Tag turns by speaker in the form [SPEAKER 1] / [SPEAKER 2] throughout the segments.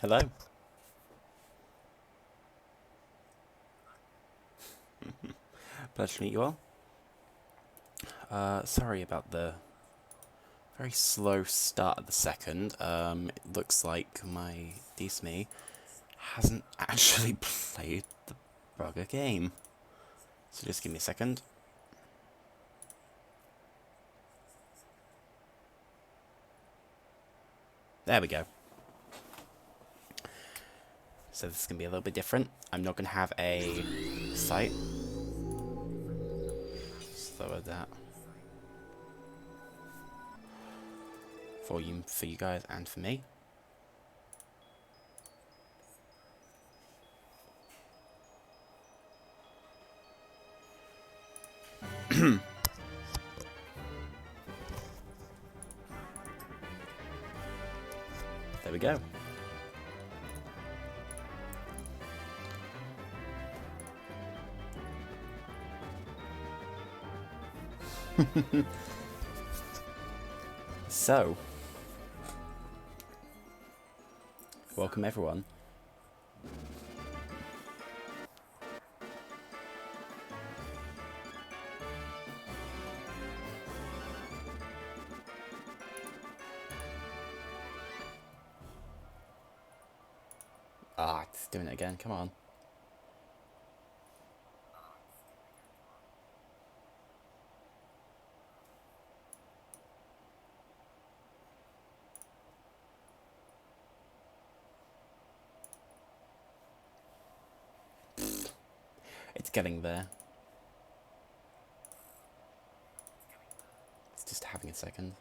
[SPEAKER 1] Hello. Pleasure to meet you all. Sorry about the very slow start of the second. It looks like my DSME hasn't actually played the Braga game. So just give me a second. There we go. So this is going to be a little bit different. I'm not going to have a site. Slower that. For you guys and for me. There we go. So, welcome everyone. Ah, it's doing it again, come on. It's getting there. It's just having a second.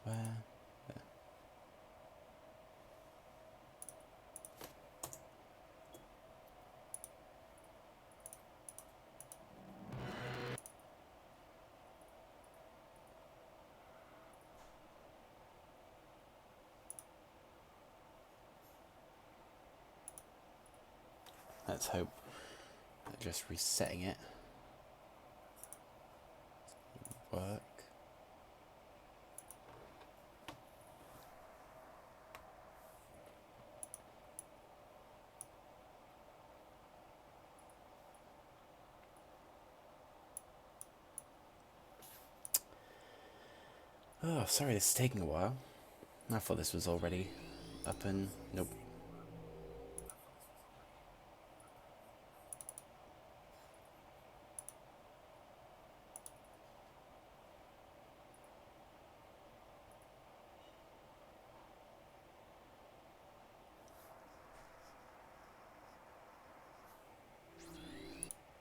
[SPEAKER 1] Where? There. Let's hope that just resetting it will work. Oh, sorry, this is taking a while. I thought this was already up and... Nope.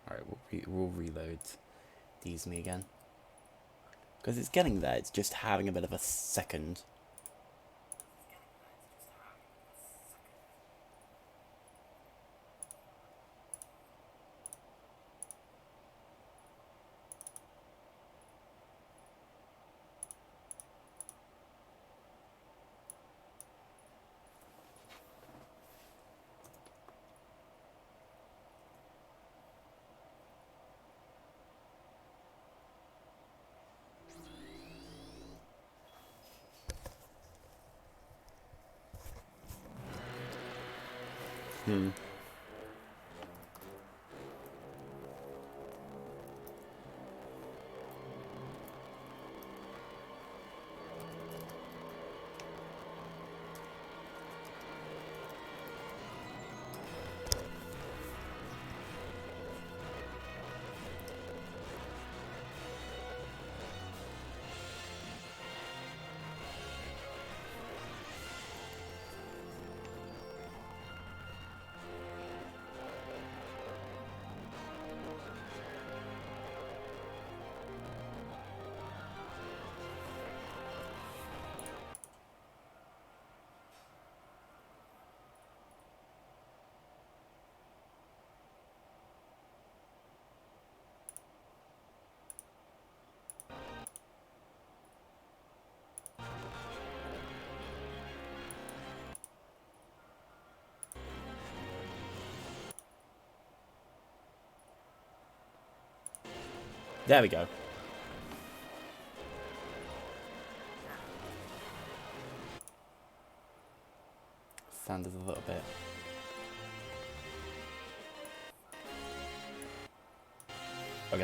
[SPEAKER 1] Alright, we'll reload these me again. Because it's getting there, it's just having a bit of a second. There we go. Sounded a little bit. Okay,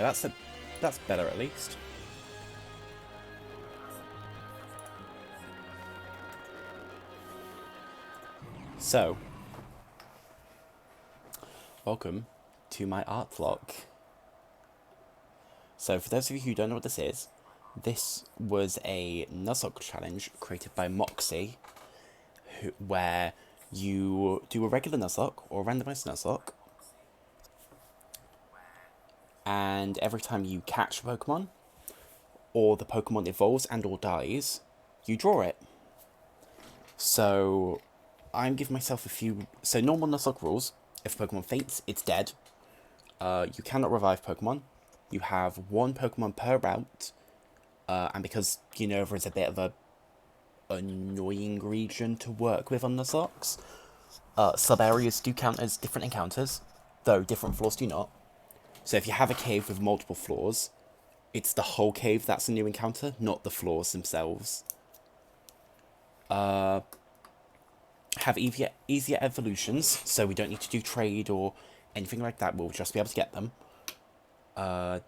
[SPEAKER 1] that's better at least. So, welcome to my Artlocke. So, for those of you who don't know what this was a Nuzlocke challenge created by Moxie, where you do a regular Nuzlocke or a randomized Nuzlocke, and every time you catch a Pokemon, or the Pokemon evolves and or dies, you draw it. So, I'm giving myself a few... So, normal Nuzlocke rules: if a Pokemon faints, it's dead. You cannot revive Pokemon. You have one Pokemon per route, and because Unova is a bit of a annoying region to work with on Nuzlocke, sub-areas do count as different encounters, though different floors do not. So if you have a cave with multiple floors, it's the whole cave that's a new encounter, not the floors themselves. Have easier evolutions, so we don't need to do trade or anything like that, we'll just be able to get them.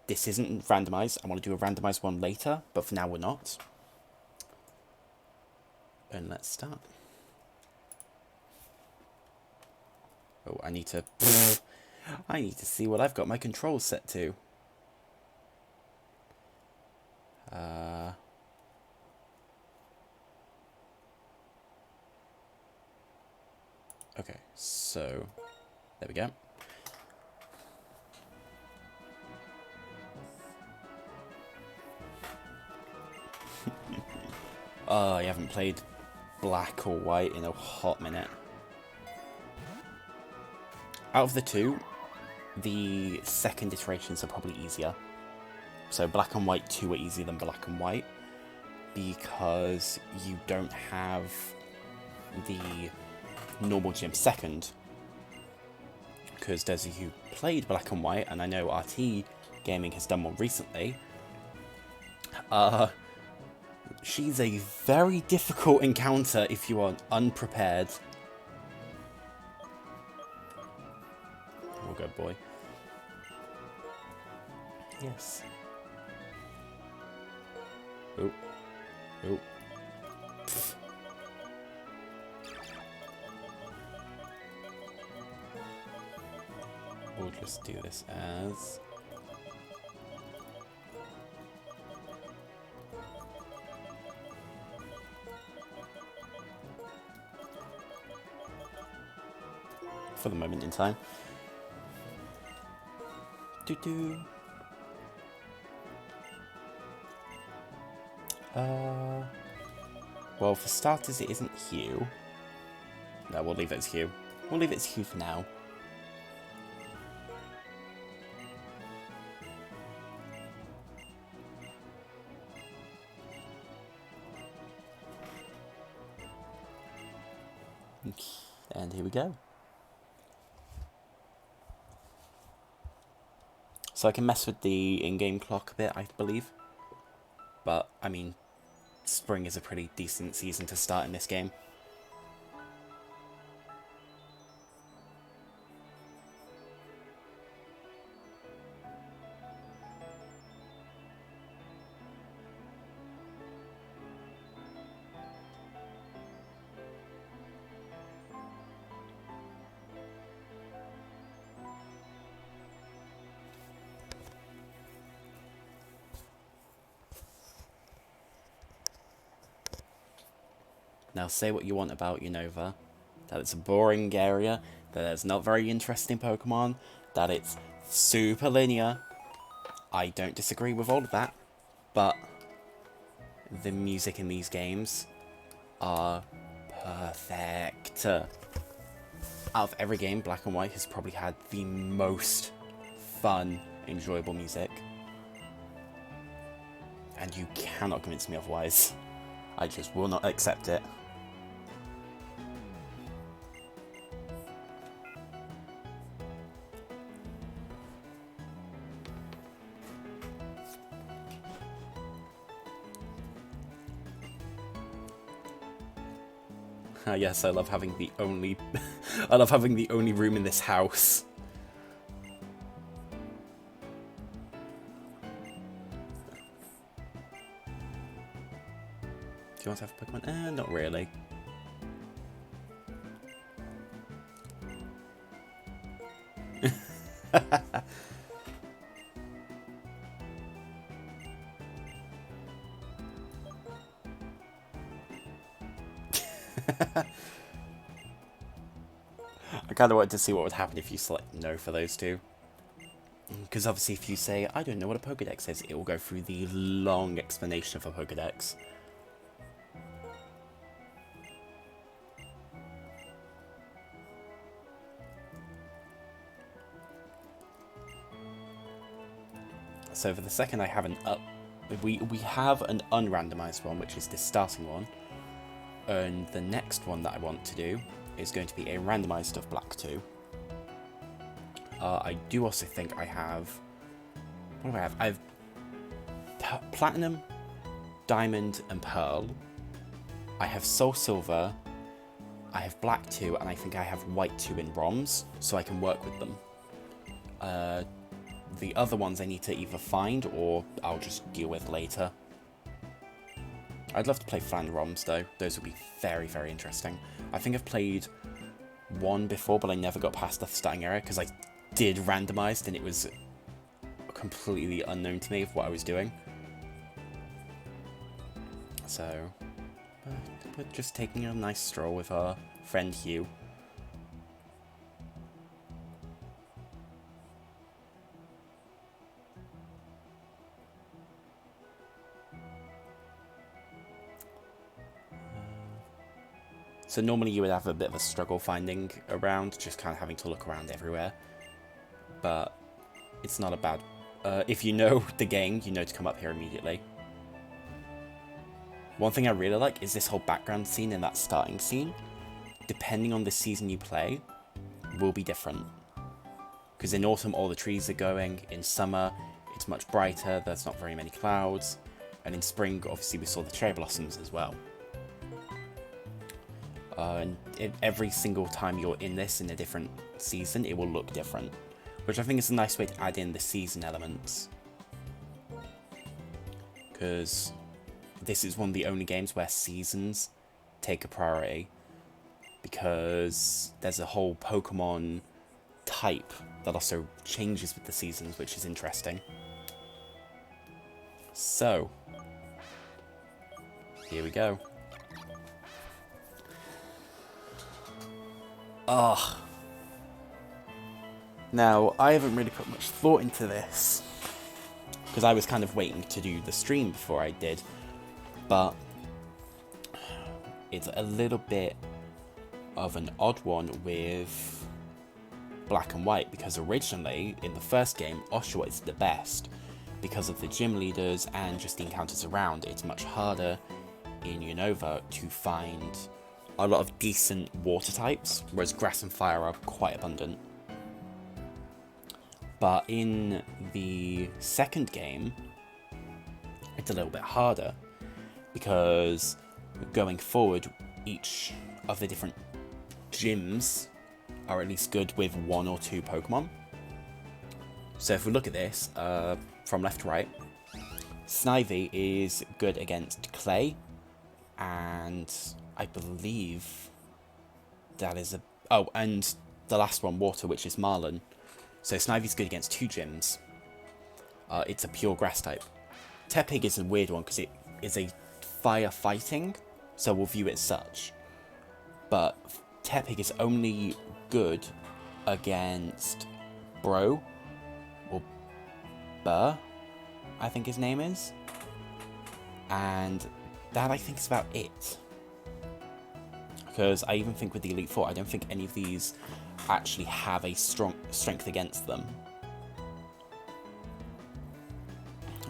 [SPEAKER 1] This isn't randomized. I want to do a randomized one later, but for now we're not. And let's start. Oh, I need to see what I've got my controls set to. Okay, so there we go. I haven't played Black or White in a hot minute. Out of the two, the second iterations are probably easier. So Black and White 2 are easier than Black and White, because you don't have the normal gym second. Because those of you who played Black and White, and I know RT Gaming has done one recently, she's a very difficult encounter if you are unprepared. Oh, good boy. Yes. Oh. Oh. Pfft. We'll just do this as... for the moment in time. Do do. Well, for starters, it isn't Hugh. No, we'll leave it as Hugh. We'll leave it as Hugh for now. And here we go. So I can mess with the in-game clock a bit, I believe. But, I mean, spring is a pretty decent season to start in this game. Now say what you want about Unova, that it's a boring area, that there's not very interesting Pokemon, that it's super linear. I don't disagree with all of that, but the music in these games are perfect. Out of every game, Black and White has probably had the most fun, enjoyable music. And you cannot convince me otherwise. I just will not accept it. Yes, I love having the only I love having the only room in this house. Do you want to have a Pokemon? Not really. I kind of wanted to see what would happen if you select no for those two. Because obviously if you say, I don't know what a Pokédex is, it will go through the long explanation of a Pokédex. So for the second I have we have an unrandomized one, which is this starting one. And the next one that I want to do is going to be a randomized of Black 2. I do also think I have... What do I have? I have Platinum, Diamond, and Pearl. I have Soul Silver. I have Black 2, and I think I have White 2 in ROMs, so I can work with them. The other ones I need to either find, or I'll just deal with later. I'd love to play Flan ROMs, though. Those would be very, very interesting. I think I've played one before, but I never got past the starting area, because I did randomized, and it was completely unknown to me of what I was doing. So, we're just taking a nice stroll with our friend Hugh. So normally you would have a bit of a struggle finding around, just kind of having to look around everywhere. But it's not a bad... if you know the game, you know to come up here immediately. One thing I really like is this whole background scene and that starting scene. Depending on the season you play, will be different. Because in autumn all the trees are going, in summer it's much brighter, there's not very many clouds, and in spring obviously we saw the cherry blossoms as well. And every single time you're in this in a different season, it will look different. Which I think is a nice way to add in the season elements. Because this is one of the only games where seasons take a priority. Because there's a whole Pokemon type that also changes with the seasons, which is interesting. So, here we go. Now, I haven't really put much thought into this, because I was kind of waiting to do the stream before I did, but it's a little bit of an odd one with Black and White, because originally, in the first game, Oshawott is the best. Because of the gym leaders and just the encounters around, it's much harder in Unova to find a lot of decent water types, whereas Grass and Fire are quite abundant. But in the second game, it's a little bit harder, because going forward, each of the different gyms are at least good with 1 or 2 Pokemon. So if we look at this from left to right, Snivy is good against Clay, and I believe that is and the last one, Water, which is Marlin. So Snivy's good against 2 gyms. It's a pure grass type. Tepig is a weird one because it is a fire fighting, so we'll view it as such. But Tepig is only good against Bro, or Burr, I think his name is. And that, I think, is about it. Because I even think with the Elite Four, I don't think any of these actually have a strong strength against them.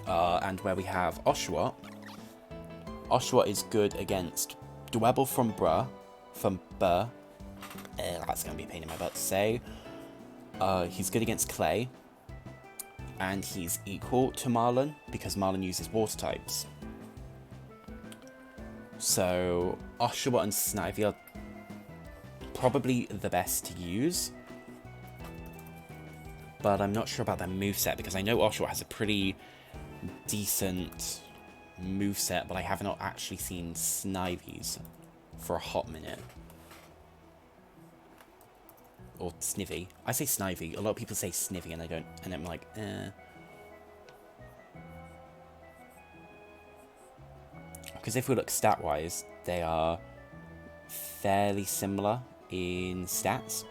[SPEAKER 1] And where we have Oshawott, Oshawott is good against Dwebble from Burr. That's going to be a pain in my butt to say. He's good against Clay, and he's equal to Marlin because Marlin uses water types. So Oshawott and Snivy are probably the best to use, but I'm not sure about their moveset, because I know Oshawott has a pretty decent moveset, but I have not actually seen Snivy's for a hot minute. Or Snivy. I say Snivy. A lot of people say Snivy, and I don't, and I'm like, eh. Because if we look stat-wise, they are fairly similar in stats,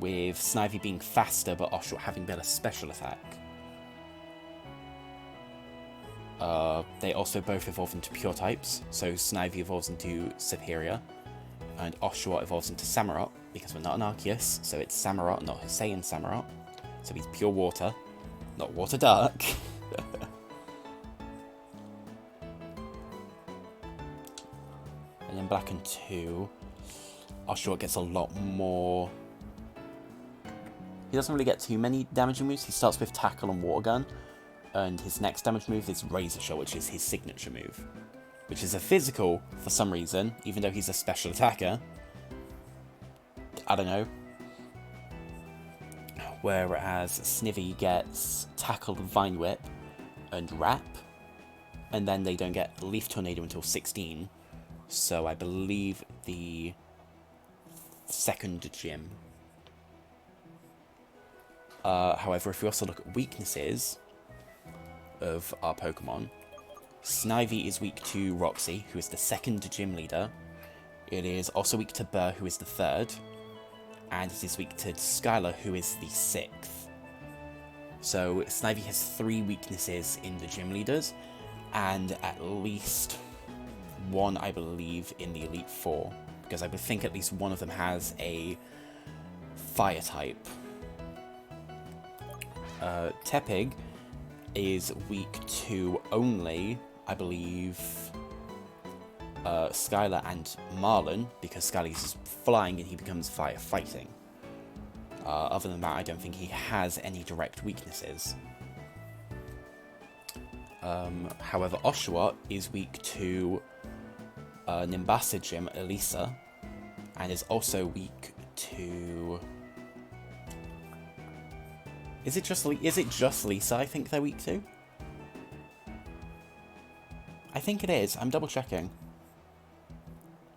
[SPEAKER 1] with Snivy being faster, but Oshawott having better special attack. They also both evolve into pure types, so Snivy evolves into Superior, and Oshawott evolves into Samurott, because we're not an Arceus, so it's Samurott, not Hussein Samurott. So he's pure water, not water dark. And then Black and 2, Oshawott gets a lot more. He doesn't really get too many damaging moves. He starts with Tackle and Water Gun, and his next damage move is Razor Shot, which is his signature move, which is a physical for some reason, even though he's a special attacker. I don't know. Whereas Snivy gets Tackle, Vine Whip, and Wrap, and then they don't get Leaf Tornado until 16. So I believe the second gym. However, if we also look at weaknesses of our Pokemon, Snivy is weak to Roxy, who is the second gym leader. It is also weak to Burr, who is the third. And it is weak to Skylar, who is the 6th. So Snivy has 3 weaknesses in the gym leaders, and at least 1, I believe, in the Elite Four, because I would think at least one of them has a fire type. Tepig is weak to only, I believe, Skylar and Marlin, because Skylar uses flying and he becomes fire fighting. Other than that, I don't think he has any direct weaknesses. However, Oshawott is weak to Nimbasa Gym Elisa, and is also weak to... Is it just Lisa I think they're weak to? I think it is. I'm double checking.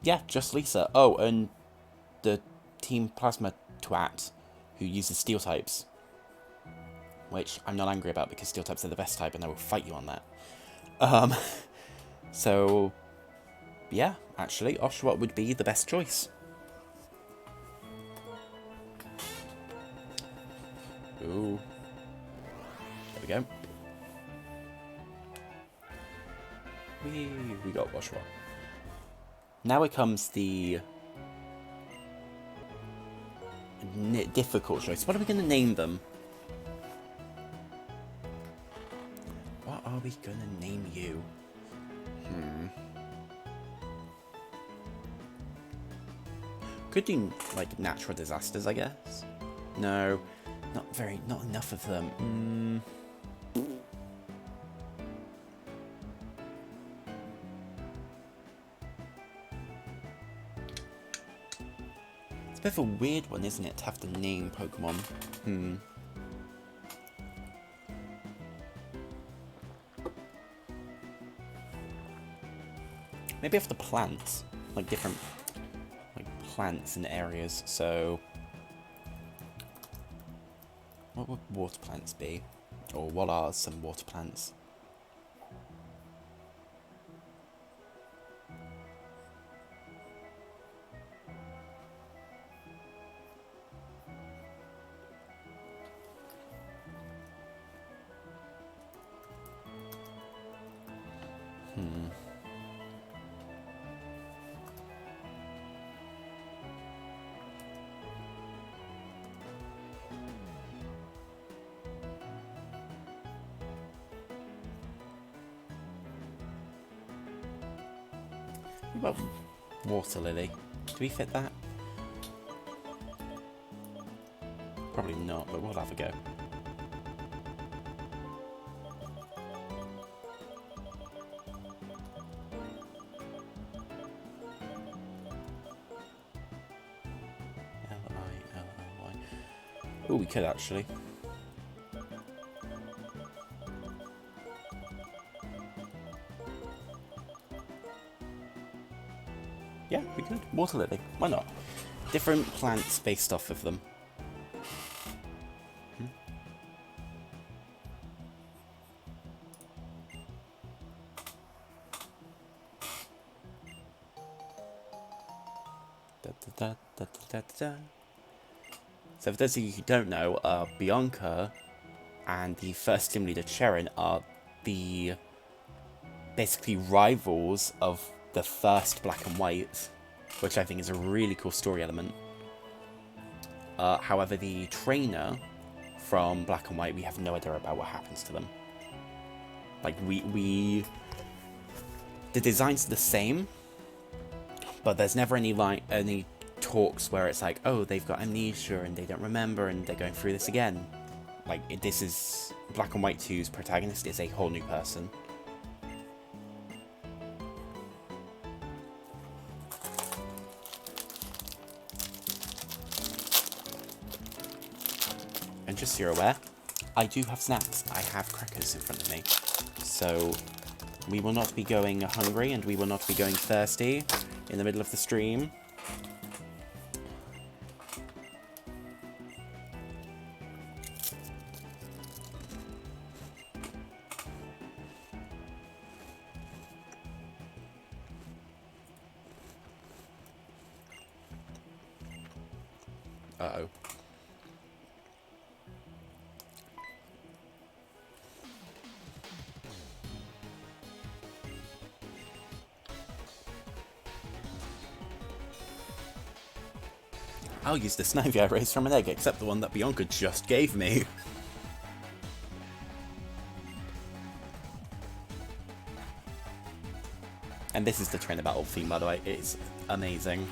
[SPEAKER 1] Yeah, just Lisa. Oh, and the Team Plasma twat who uses Steel types. Which I'm not angry about, because Steel types are the best type and I will fight you on that. So, yeah, actually, Oshawott would be the best choice. Ooh. There we go. We got Washwa. Now it comes the difficult choice. What are we going to name them? What are we going to name you? Could do, like, natural disasters, I guess. No, not enough of them. It's a bit of a weird one, isn't it, to have to name Pokemon? Maybe after plants, like different, like plants in areas. So, what would water plants be, or what are some water plants? What about water lily? Do we fit that? Probably not, but we'll have a go. L-I-L-L-Y. Oh, we could actually. Yeah, we could. Water lily. Why not? Different plants based off of them. So for those of you who don't know, Bianca and the first gym leader, Sharon, are the basically rivals of the first Black and White, which I think is a really cool story element. However, the trainer from Black and White, we have no idea about what happens to them. Like, the designs are the same, but there's never any talks where it's like, oh, they've got amnesia and they don't remember and they're going through this again. Like, this is Black and White 2's protagonist is a whole new person. And just so you're aware, I do have snacks. I have crackers in front of me. So we will not be going hungry and we will not be going thirsty in the middle of the stream. Uh-oh. I'll use the Snivy I raised from an egg, except the one that Bianca just gave me. And this is the trainer battle theme, by the way. It's amazing.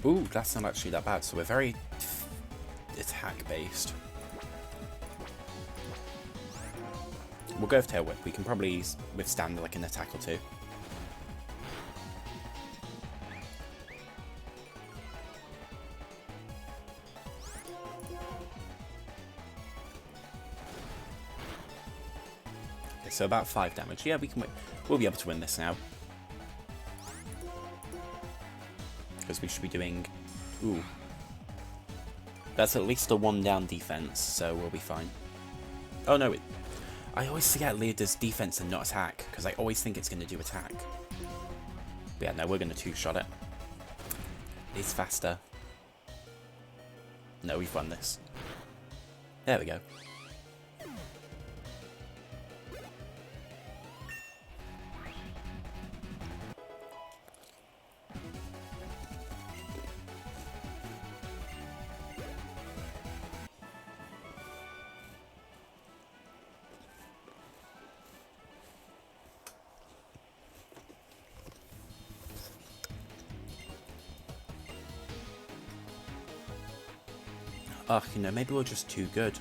[SPEAKER 1] Ooh, that's not actually that bad, so we're very attack-based. We'll go with Tail Whip. We can probably withstand like an attack or two. so about 5 damage. Yeah, we can win. We'll be able to win this now. Because we should be doing... Ooh. That's at least a 1 down defense, so we'll be fine. Oh no, I always forget Leah does defense and not attack, because I always think it's going to do attack. But yeah, no, we're going to 2-shot it. It's faster. No, we've won this. There we go. Ugh, you know, maybe we're just too good.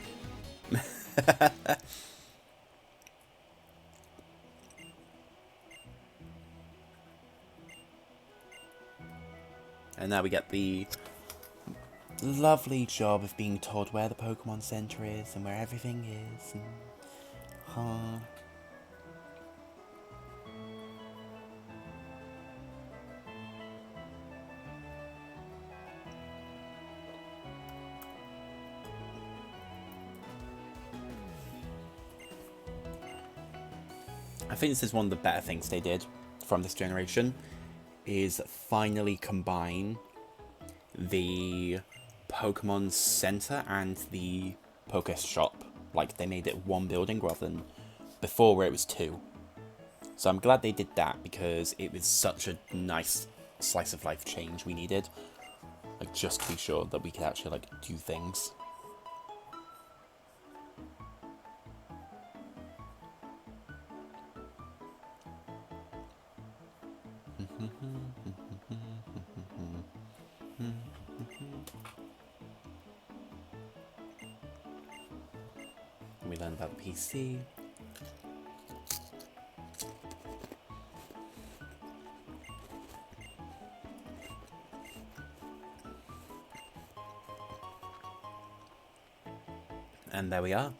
[SPEAKER 1] And now we get the lovely job of being told where the Pokemon Center is and where everything is. And, I think this is one of the better things they did from this generation, is finally combine the Pokemon Center and the Poké Shop. Like, they made it one building rather than before where it was 2. So I'm glad they did that, because it was such a nice slice of life change we needed. Like, just to be sure that we could actually, like, do things. We learned about the PC. And there we are.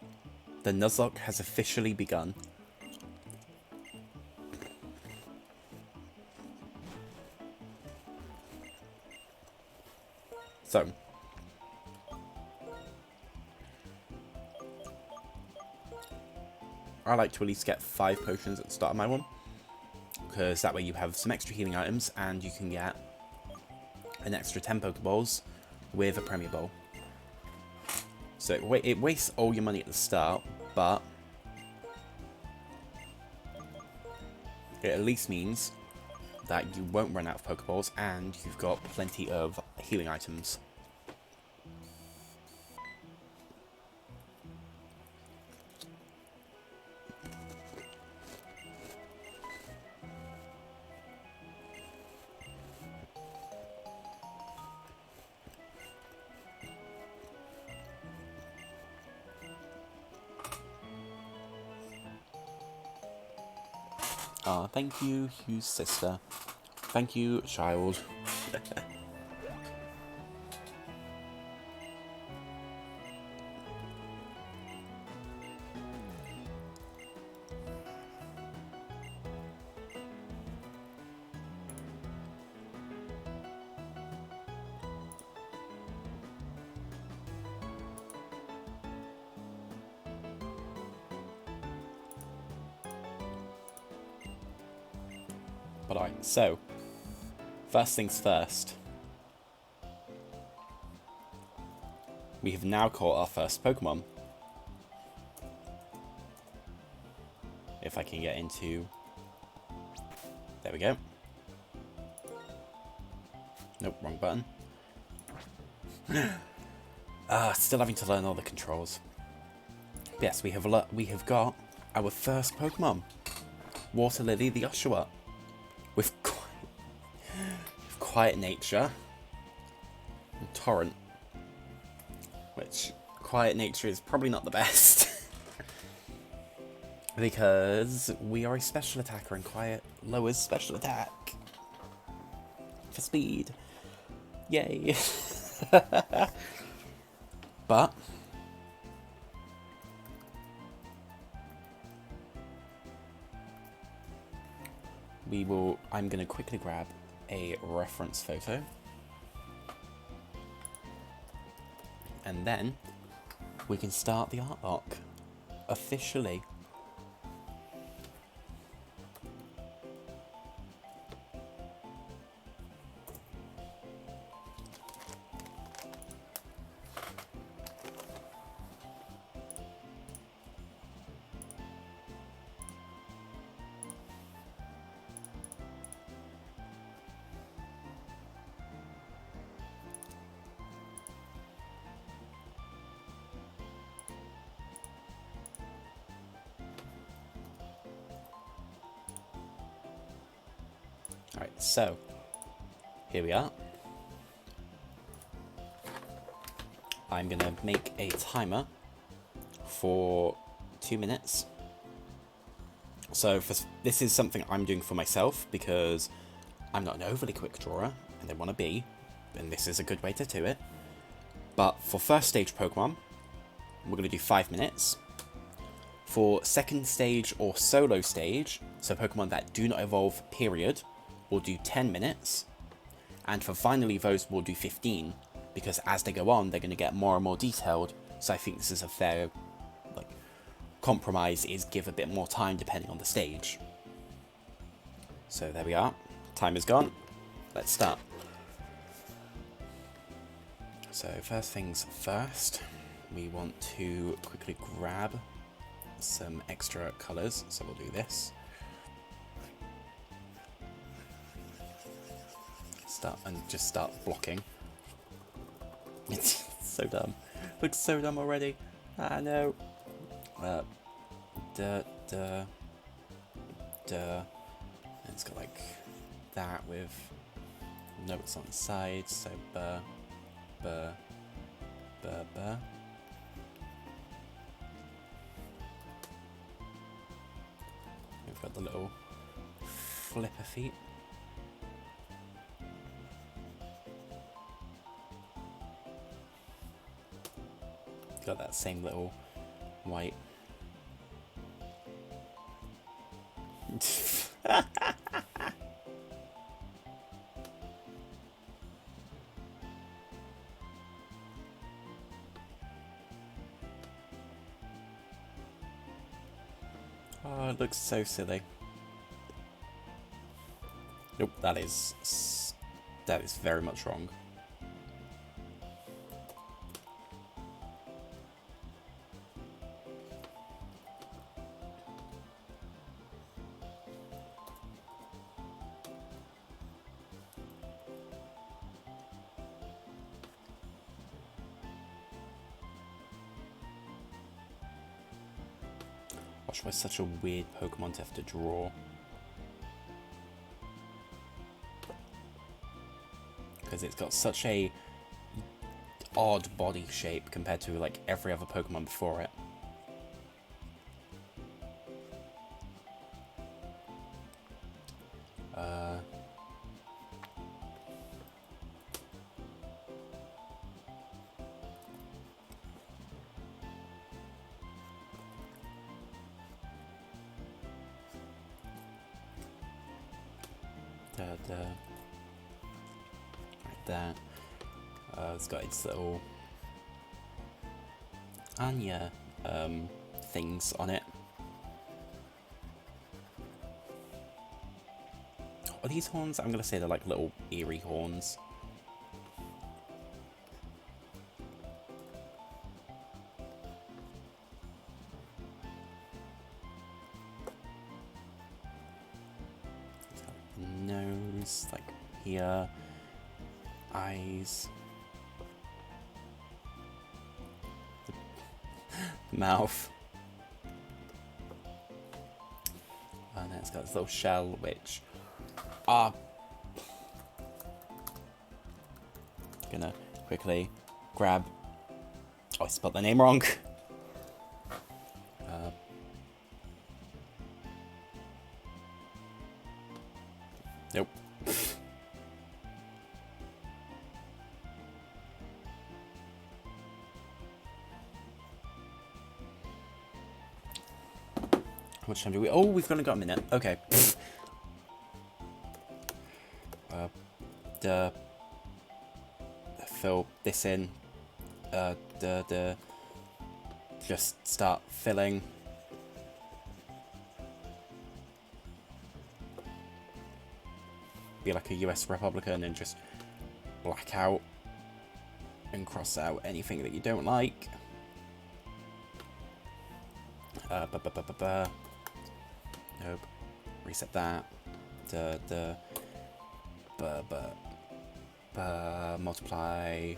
[SPEAKER 1] The Nuzlocke has officially begun. So, I like to at least get 5 potions at the start of my one, because that way you have some extra healing items and you can get an extra 10 Pokeballs with a Premier Bowl. So it wastes all your money at the start, but it at least means that you won't run out of Pokeballs and you've got plenty of healing items. Ah, thank you, Hugh's sister. Thank you, child. But alright, so, first things first. We have now caught our first Pokemon. If I can get into... There we go. Nope, wrong button. Still having to learn all the controls. Yes, we have got our first Pokemon. Water Lily the Oshawott. With quiet nature and Torrent, which quiet nature is probably not the best because we are a special attacker and quiet lowers special attack for speed. Yay. But I'm going to quickly grab a reference photo. And then we can start the Artlocke officially. Alright, so here we are. I'm going to make a timer for 2 minutes. So this is something I'm doing for myself because I'm not an overly quick drawer and I want to be, and this is a good way to do it. But for first stage Pokemon, we're going to do 5 minutes. For second stage or solo stage, so Pokemon that do not evolve, period, we'll do 10 minutes. And for final evos, we'll do 15. Because as they go on, they're going to get more and more detailed. So I think this is a fair compromise, is give a bit more time depending on the stage. So there we are. Time is gone. Let's start. So first things first, we want to quickly grab some extra colours. So we'll do this. Just start blocking. It's so dumb. Looks so dumb already. Ah no. And it's got like that with notes on the side. So We've got the little flipper feet. Got that same little white. Oh, it looks so silly. Nope, that is very much wrong. Gosh, why such a weird Pokemon to have to draw. Because it's got such a odd body shape compared to like every other Pokemon before it. Right there. It's got its little Anya things on it. Are these horns? I'm gonna say they're like little eerie horns. Nose, like here, eyes, the mouth, and then it's got this little shell, which gonna quickly grab. Oh, I spelled the name wrong. Nope. How much time do we? Oh, we've only got a minute. Okay. fill this in. Just start filling. Be like a US Republican and just black out and cross out anything that you don't like. Nope. Reset that. Multiply.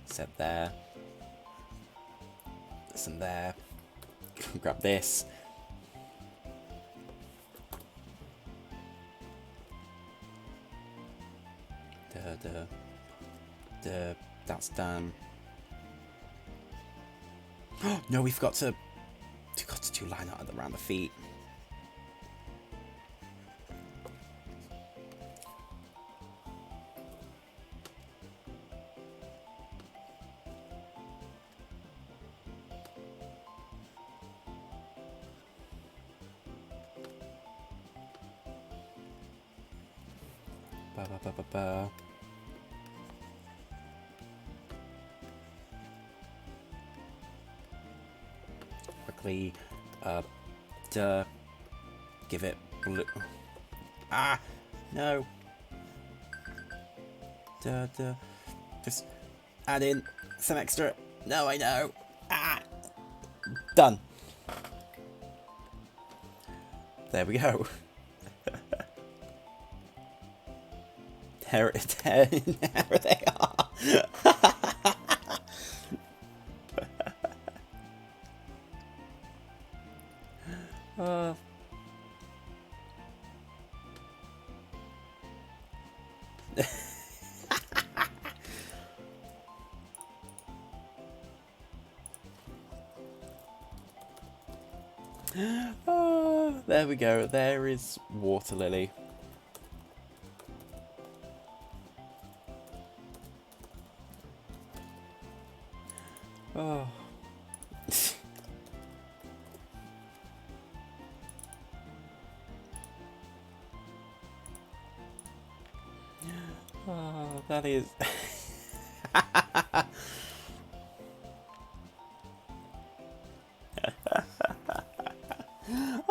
[SPEAKER 1] Set there. Some there. Grab this. That's done. No, we've got to do line art around the feet. Quickly, give it blue. Ah, no. Just add in some extra. No, I know. Ah, done. There we go. There they are. Oh, there we go. There is Water Lily. Oh. Oh, that is...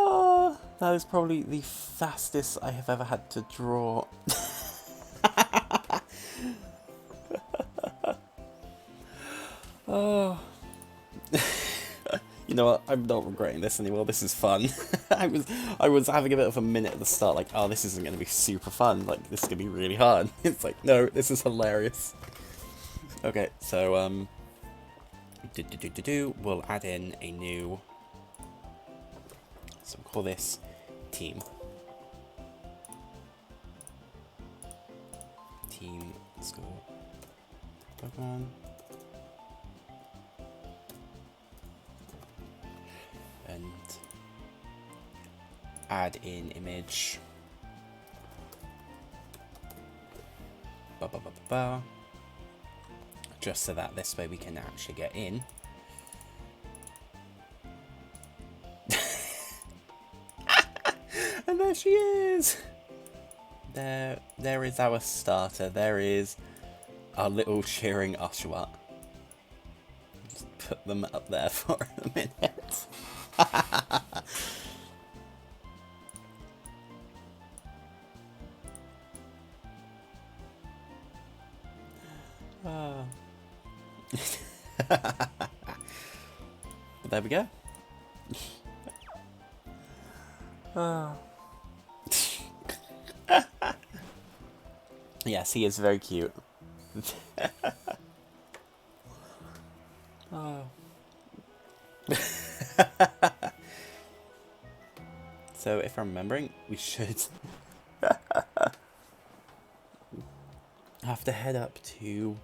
[SPEAKER 1] Oh, that is probably the fastest I have ever had to draw. Oh. You know what? I'm not regretting this anymore. This is fun. I was having a bit of a minute at the start, like, oh, this isn't going to be super fun. Like, this is going to be really hard. It's like, no, this is hilarious. Okay, so we'll add in a new. So we'll call this team. Team school Pokemon. And add in image. Just so that this way we can actually get in. And there she is! There is our starter. There is our little cheering Oshawott. Just put them up there for a minute. Oh. But there we go. Oh. Yes, he is very cute. Oh. So, if I'm remembering, we should have to head up to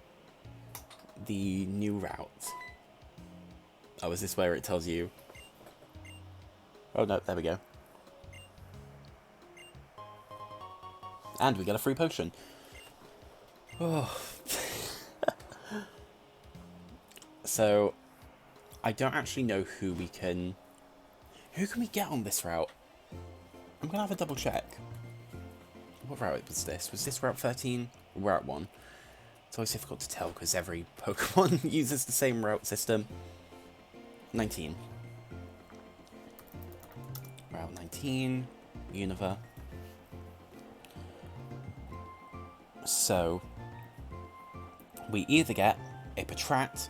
[SPEAKER 1] the new route. Oh, is this where it tells you? Oh no, there we go. And we get a free potion. Oh. So, I don't actually know who we can... Who can we get on this route? I'm gonna have a double check. What route was this? Was this Route 13 or Route 1? It's always difficult to tell because every Pokemon uses the same route system. 19. Route 19, Unova. So, we either get a Patrat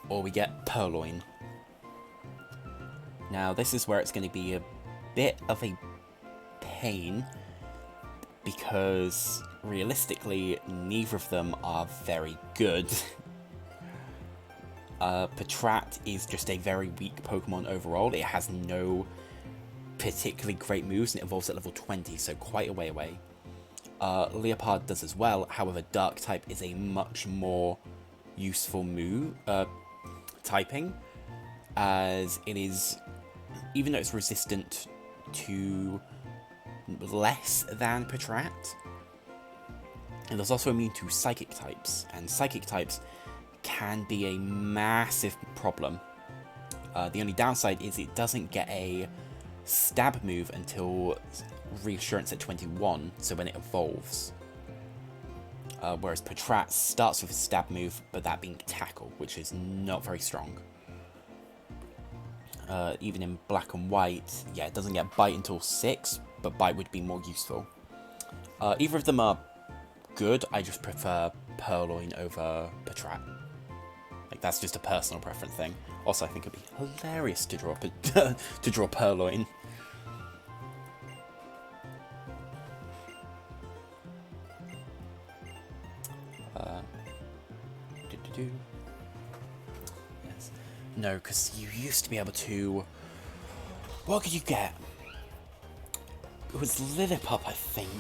[SPEAKER 1] or we get Purloin. Now, this is where it's going to be a bit of a pain because realistically, neither of them are very good. Patrat is just a very weak Pokemon overall. It has no particularly great moves and it evolves at level 20, so quite a way away. Leopard does as well, however Dark type is a much more useful move typing, as it is, even though it's resistant to less than Patrat, and there's also immune to Psychic types, and Psychic types can be a massive problem. The only downside is it doesn't get a stab move until Reassurance at 21, so when it evolves. Whereas Patrat starts with a stab move, but that being Tackle, which is not very strong. Even in Black and White, yeah, it doesn't get Bite until 6, but Bite would be more useful. Either of them are good, I just prefer Purloin over Patrat. Like, that's just a personal preference thing. Also, I think it'd be hilarious to draw to draw Purloin. Yes. No, because you used to be able to... What could you get? It was Lillipup, I think.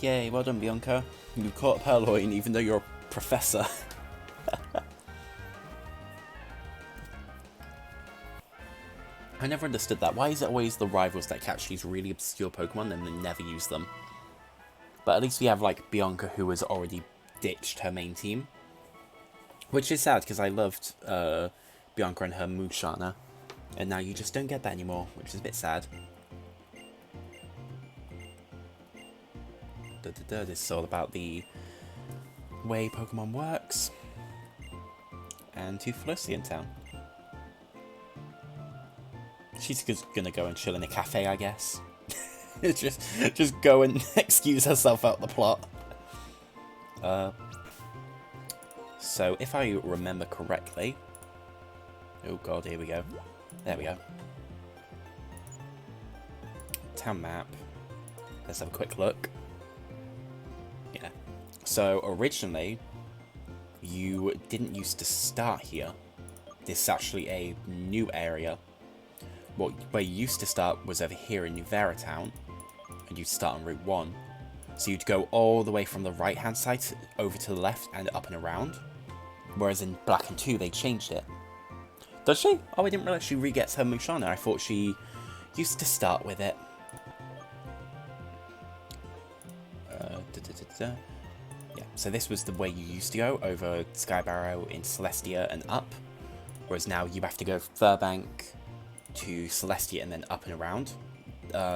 [SPEAKER 1] Yay, well done, Bianca. You caught Purloin even though you're a professor. I never understood that. Why is it always the rivals that catch these really obscure Pokemon and then never use them? But at least we have, like, Bianca, who has already ditched her main team. Which is sad, because I loved Bianca and her Musharna. And now you just don't get that anymore, which is a bit sad. This is all about the way Pokemon works. And to Felicity in town. She's just gonna go and chill in a cafe, I guess. just go and excuse herself out the plot. So if I remember correctly... Oh god, here we go. There we go. Town map. Let's have a quick look. Yeah. So originally, you didn't used to start here. This is actually a new area. Where you used to start was over here in New Vera Town, and you'd start on Route 1. So you'd go all the way from the right-hand side over to the left and up and around. Whereas in Black and 2, they changed it. Does she? Oh, I didn't realise she re-gets her Musharna. I thought she used to start with it. Yeah, so this was the way you used to go, over Skybarrow in Celestia and up. Whereas now you have to go Furbank to Celestia and then up and around.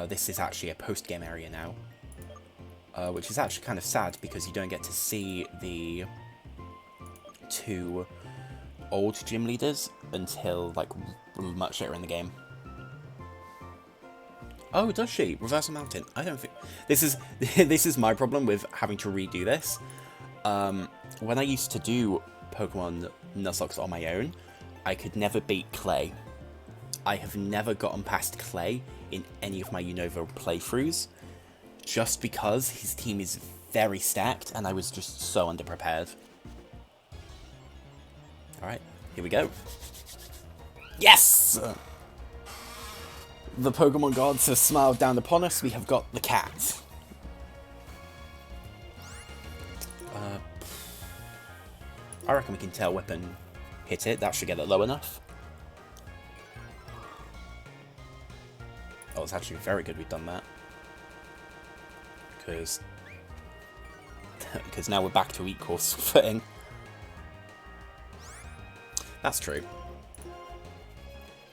[SPEAKER 1] This is actually a post-game area now. Which is actually kind of sad because you don't get to see the two old gym leaders until like much later in the game. Oh, does she? Reversal Mountain. I don't think... This is my problem with having to redo this. When I used to do Pokemon Nuzlocke on my own, I could never beat Clay. I have never gotten past Clay in any of my Unova playthroughs, just because his team is very stacked and I was just so underprepared. Alright, here we go. Yes! The Pokemon gods have smiled down upon us. We have got the cat. I reckon we can Tail Whip and hit it. That should get it low enough. Oh, it's actually very good we've done that. Because now we're back to equal footing. That's true.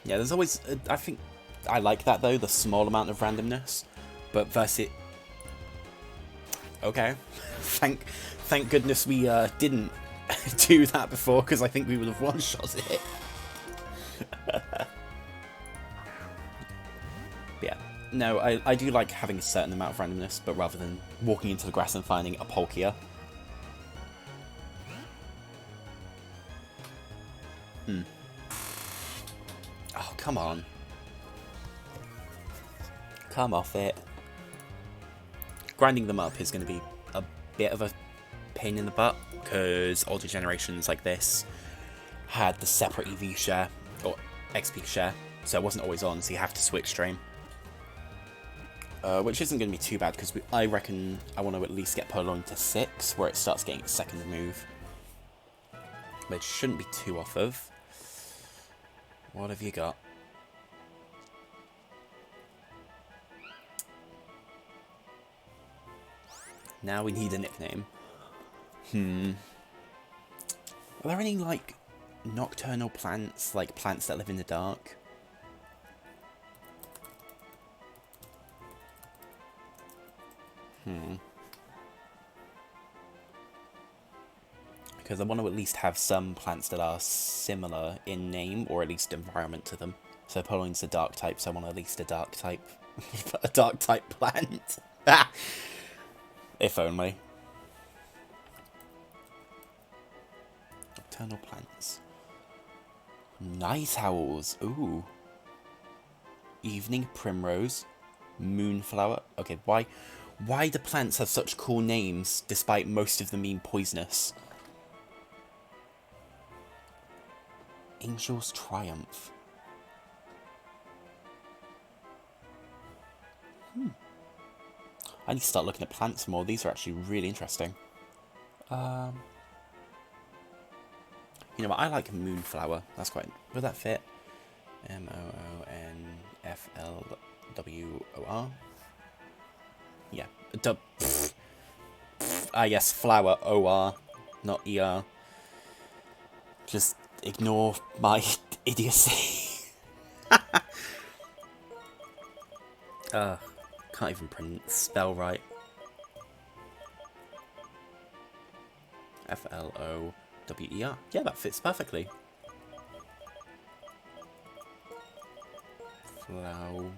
[SPEAKER 1] Yeah, there's always... I think I like that, though, the small amount of randomness. But versus it... Okay. Thank goodness we didn't do that before, because I think we would have one-shotted it. Yeah. No, I do like having a certain amount of randomness, but rather than walking into the grass and finding a Palkia. Oh, come on. Come off it. Grinding them up is going to be a bit of a pain in the butt, because older generations like this had the separate EV share, or XP share, so it wasn't always on, so you have to switch stream. Which isn't going to be too bad, because I reckon I want to at least get Purloin to 6, where it starts getting its second move. Which shouldn't be too off of. What have you got? Now we need a nickname. Are there any, like, nocturnal plants, like plants that live in the dark? Because I want to at least have some plants that are similar in name, or at least environment to them. So Purloin's a dark type, so I want at least a dark type, a dark type plant. If only. Nocturnal plants. Night owls. Ooh. Evening primrose. Moonflower. Okay, why do plants have such cool names, despite most of them being poisonous? Angel's Triumph. I need to start looking at plants more. These are actually really interesting. You know what? I like Moonflower. That's quite... Would that fit? Moonflowr. Yeah. Yes, flower. OR. Not ER. Just ignore my idiocy. Can't even spell right. FLOWER. Yeah, that fits perfectly. Flower.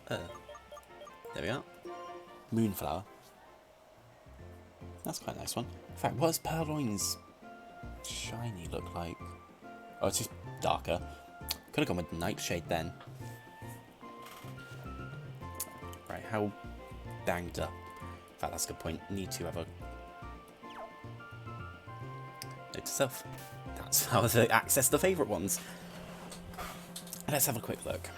[SPEAKER 1] There we are. Moonflower. That's quite a nice one. In fact, what does Purloin's shiny look like? Oh, it's just darker. Could have gone with Nightshade then. Right, how banged up? In fact, that's a good point. Need to have a... Note to self. That's how to access the favourite ones. Let's have a quick look.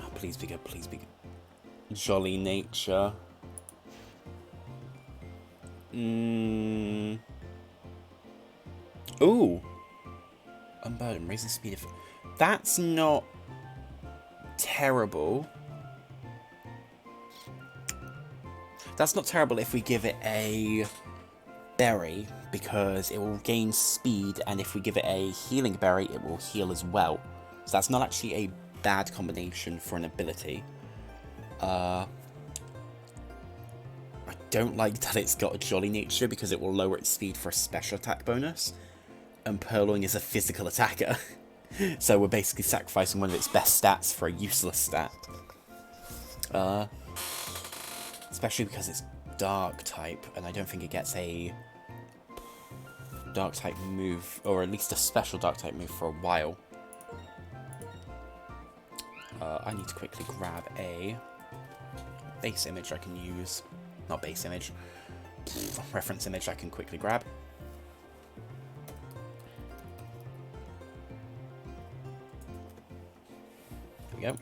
[SPEAKER 1] Oh, please be good, please be good. Jolly Nature. Ooh. Unburden, raise the speed of... That's not terrible. That's not terrible if we give it a berry, because it will gain speed, and if we give it a healing berry, it will heal as well. So that's not actually a bad combination for an ability. I don't like that it's got a Jolly Nature, because it will lower its speed for a special attack bonus. And Purloin is a physical attacker. So we're basically sacrificing one of its best stats for a useless stat. Especially because it's dark type, and I don't think it gets a dark type move, or at least a special dark type move for a while. I need to quickly grab a base image I can use. Not base image. Reference image I can quickly grab. we go.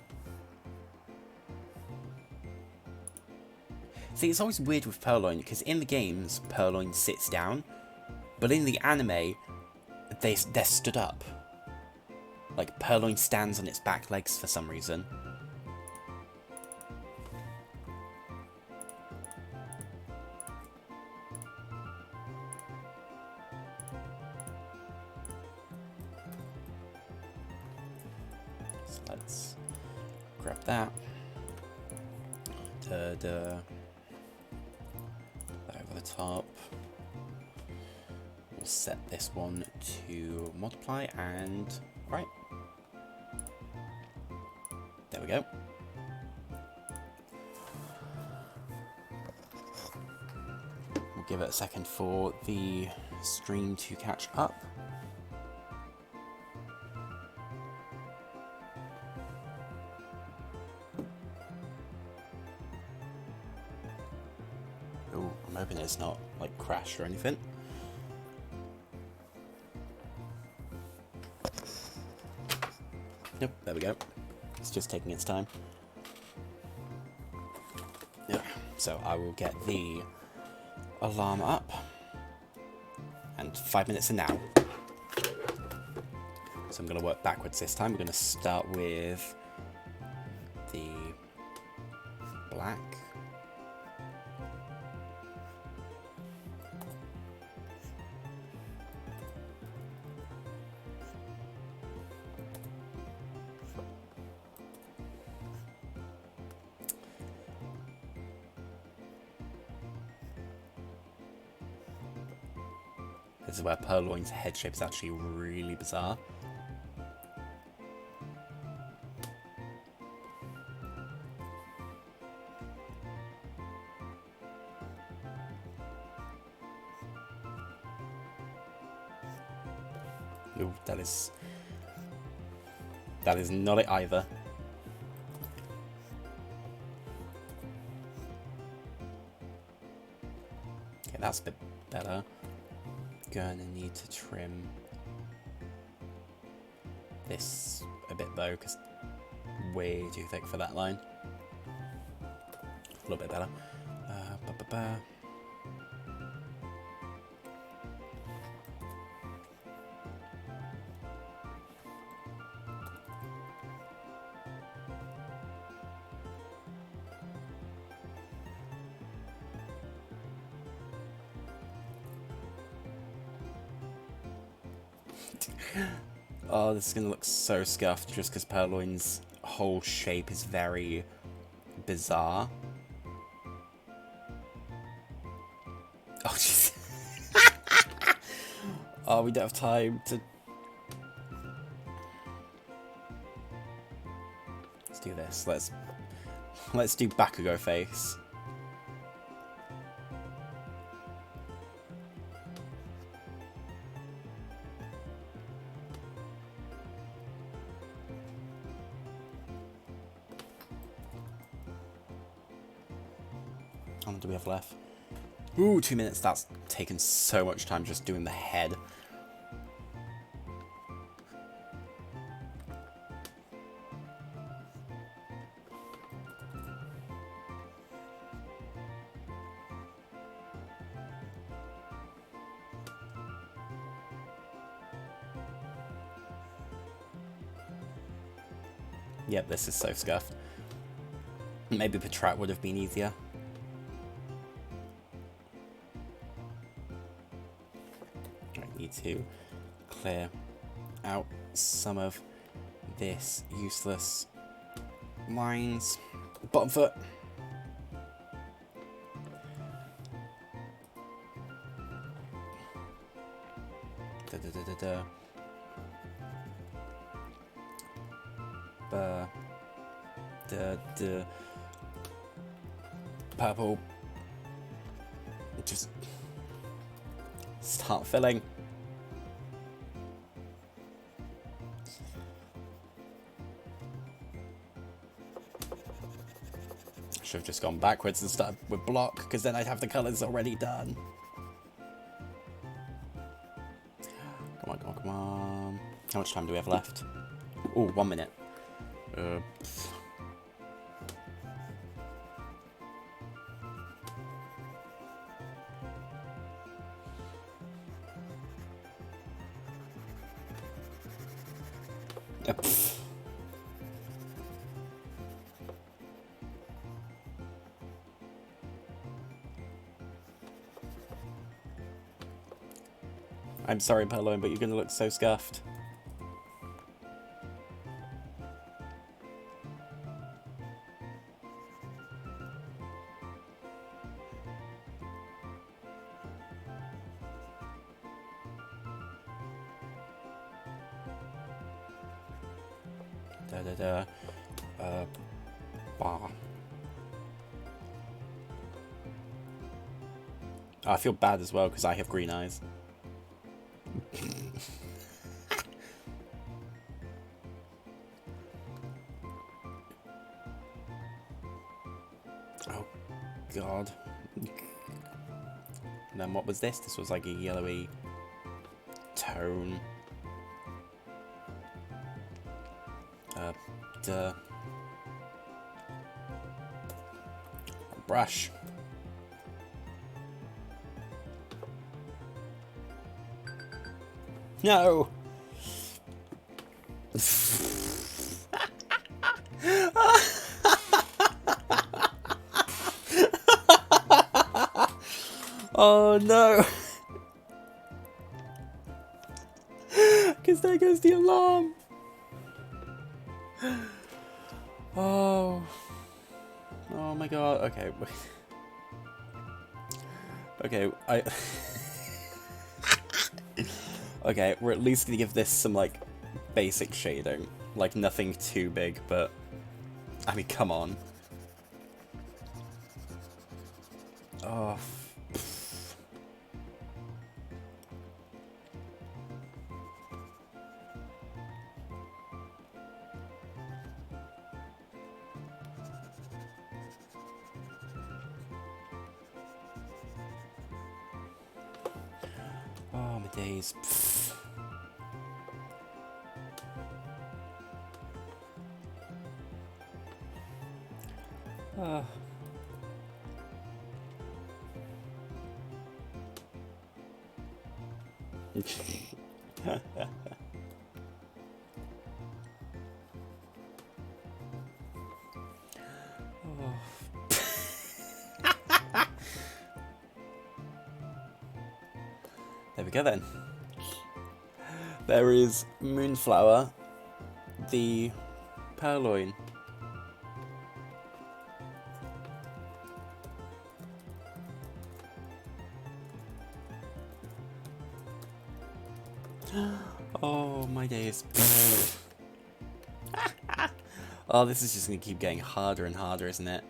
[SPEAKER 1] See, it's always weird with Purloin, because in the games, Purloin sits down, but in the anime, they're stood up. Like, Purloin stands on its back legs for some reason. So let's grab that. Over the top. We'll set this one to multiply and right. There we go. We'll give it a second for the stream to catch up. Oh, I'm hoping it's not like crashed or anything. Nope, there we go. It's just taking its time. Yeah, so I will get the alarm up. And 5 minutes are now. So I'm going to work backwards this time. We're going to start with the black. This is where Purloin's head shape is actually really bizarre. Ooh, that is not it either. Okay, that's a bit better. Gonna need to trim this a bit though, because way too thick for that line. A little bit better. Oh, this is going to look so scuffed just because Purloin's whole shape is very bizarre. Oh, jeez. Oh, we don't have time to... Let's do this. Let's do Bakugo face. How long do we have left? Ooh, 2 minutes. That's taken so much time just doing the head. Yep, this is so scuffed. Maybe the track would have been easier. I need to clear out some of this useless lines. Bottom foot. Da da da da da. The purple. Just start filling. Should have just gone backwards and started with block, because then I'd have the colours already done. Come on, come on, come on. How much time do we have left? Oh, 1 minute. I'm sorry, Purloin, but you're gonna look so scuffed. Bah. I feel bad as well because I have green eyes. Oh, God. And then what was this? This was like a yellowy tone. Duh. A brush. No! Oh no! Because there goes the alarm! Oh. Oh my god. Okay. Okay, okay, we're at least gonna give this some, like, basic shading. Like, nothing too big, but... I mean, come on. Oh. Oh, my days. Oh. There we go then. There is Moonflower, the Purloin. Oh my days. Oh, this is just gonna keep getting harder and harder, isn't it?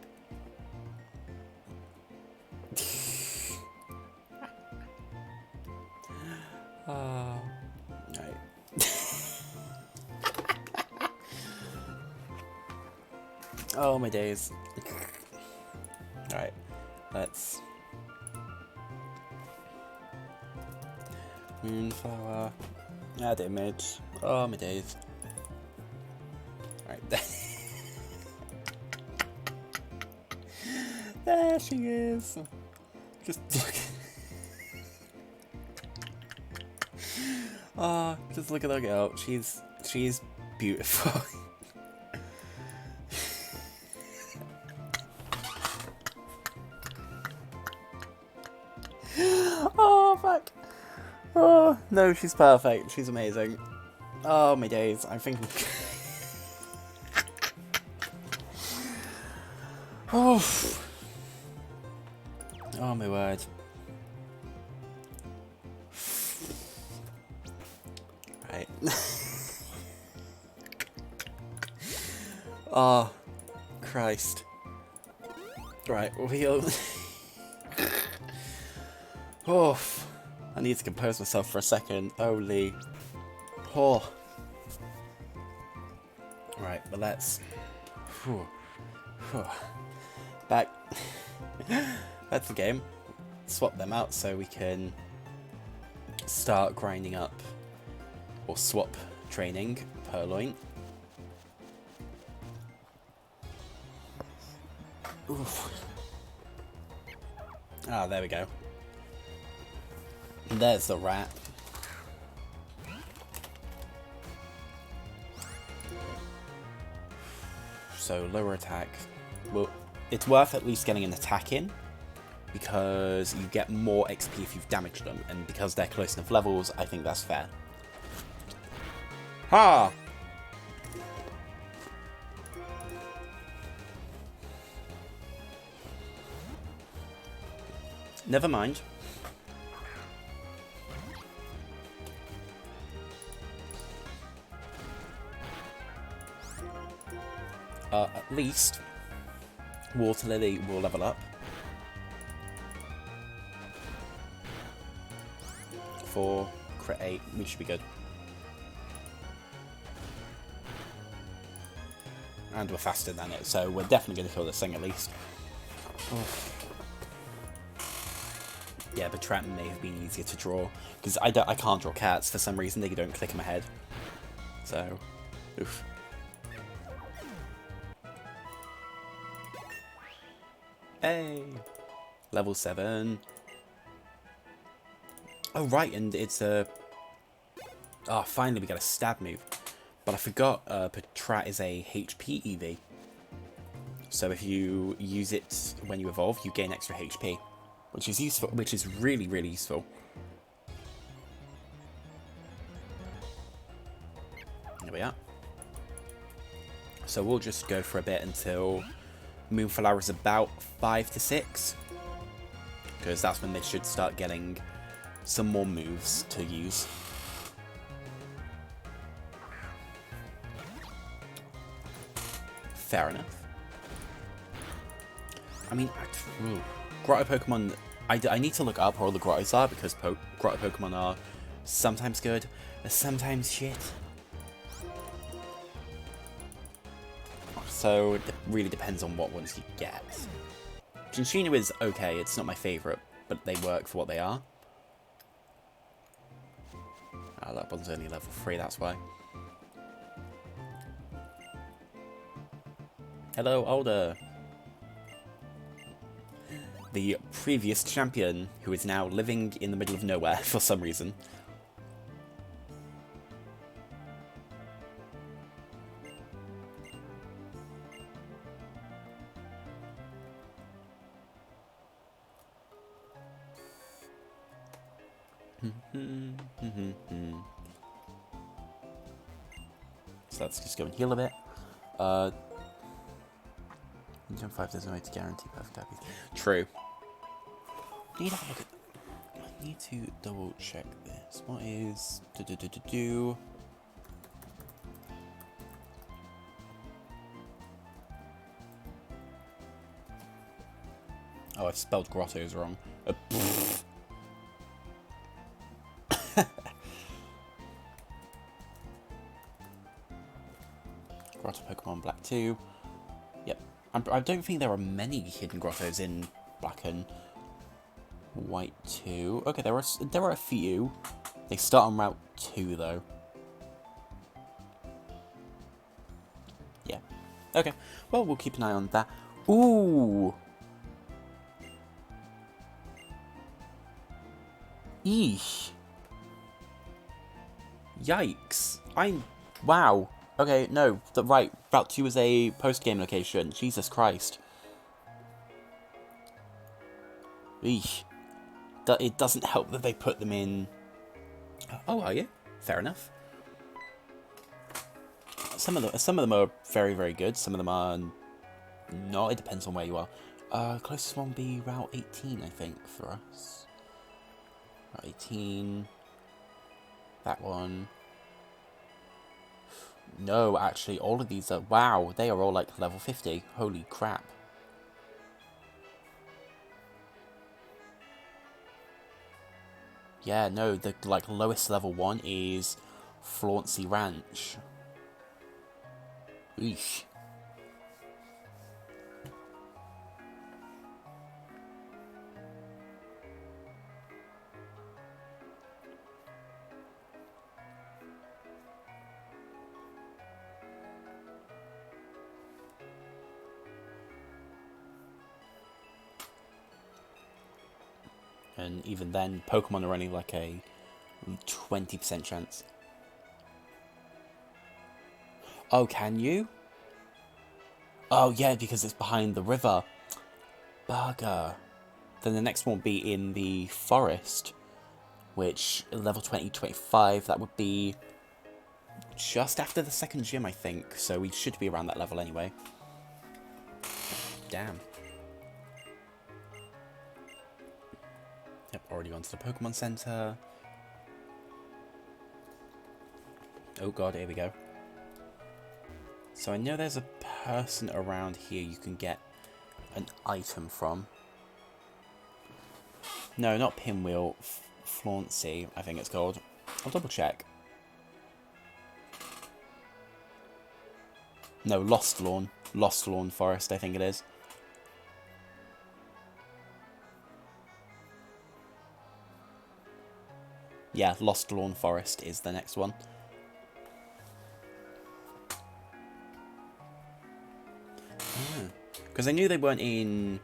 [SPEAKER 1] Oh, right. Oh my days. Alright, let's... Moonflower. Add image. Oh my days. Alright. There she is. Just look. Oh, just look at that girl. She's beautiful. Oh fuck. Oh no, she's perfect. She's amazing. Oh my days. I'm thinking. Oh. Oh my word. Right. Oh, Christ. Right, we'll... Oh, I need to compose myself for a second. Holy. Oh. Right, but let's... Back. That's the game. Swap them out so we can start grinding up, or swap training Purloin. Oof. Ah, there we go. There's the rat. So lower attack. Well, it's worth at least getting an attack in, because you get more XP if you've damaged them, and because they're close enough levels, I think that's fair. Ha! Never mind. At least Water Lily will level up. For crit 8, we should be good. And we're faster than it, so we're definitely going to kill this thing at least. Oof. Yeah, but Trap may have been easier to draw, because I can't draw cats for some reason. They don't click in my head. So, oof. Hey! Level 7. Oh, right, and it's a... Oh, finally we got a stab move. But I forgot Patrat is a HP EV. So if you use it when you evolve, you gain extra HP. Which is useful, which is really, really useful. There we are. So we'll just go for a bit until Moonflower is about 5 to 6. Because that's when they should start getting some more moves to use. Fair enough. I mean, Grotto Pokemon, I need to look up how all the Grottos are, because Grotto Pokemon are sometimes good, sometimes shit. So it really depends on what ones you get. Chinchino is okay, it's not my favourite, but they work for what they are. Ah, that one's only level 3, that's why. Hello, Older. The previous champion, who is now living in the middle of nowhere for some reason. So let's just go and heal a bit. In Gen 5 there's no way to guarantee perfect happy. True. I need to double check this. What is Oh, I've spelled grottos wrong. Grotto Pokemon Black 2. Yep. I don't think there are many hidden grottos in Black and White 2. Okay, there are a few. They start on Route 2 though. Yeah. Okay. Well, we'll keep an eye on that. Ooh. Eesh. Yikes. Wow. Okay, no. Right. Route 2 is a post-game location. Jesus Christ. Eesh. It doesn't help that they put them in... Oh, are you? Fair enough. Some of them are very, very good. Some of them are not. It depends on where you are. Closest one would be Route 18, I think, for us. Route 18. That one. No, actually, all of these are... Wow, they are all, like, level 50. Holy crap. Yeah, no, the, like, lowest level one is Flauncy Ranch. Eesh. And even then, Pokemon are only like a 20% chance. Oh, can you? Oh, yeah, because it's behind the river. Bugger. Then the next one will be in the forest, which, level 20, 25, that would be just after the second gym, I think. So we should be around that level anyway. Damn. Yep, already gone to the Pokemon Center. Oh god, here we go. So I know there's a person around here you can get an item from. No, not Pinwheel. Flauncy, I think it's called. I'll double check. No, Lost Lawn. Lost Lawn Forest, I think it is. Yeah, Lost Lawn Forest is the next one. Because I knew they weren't in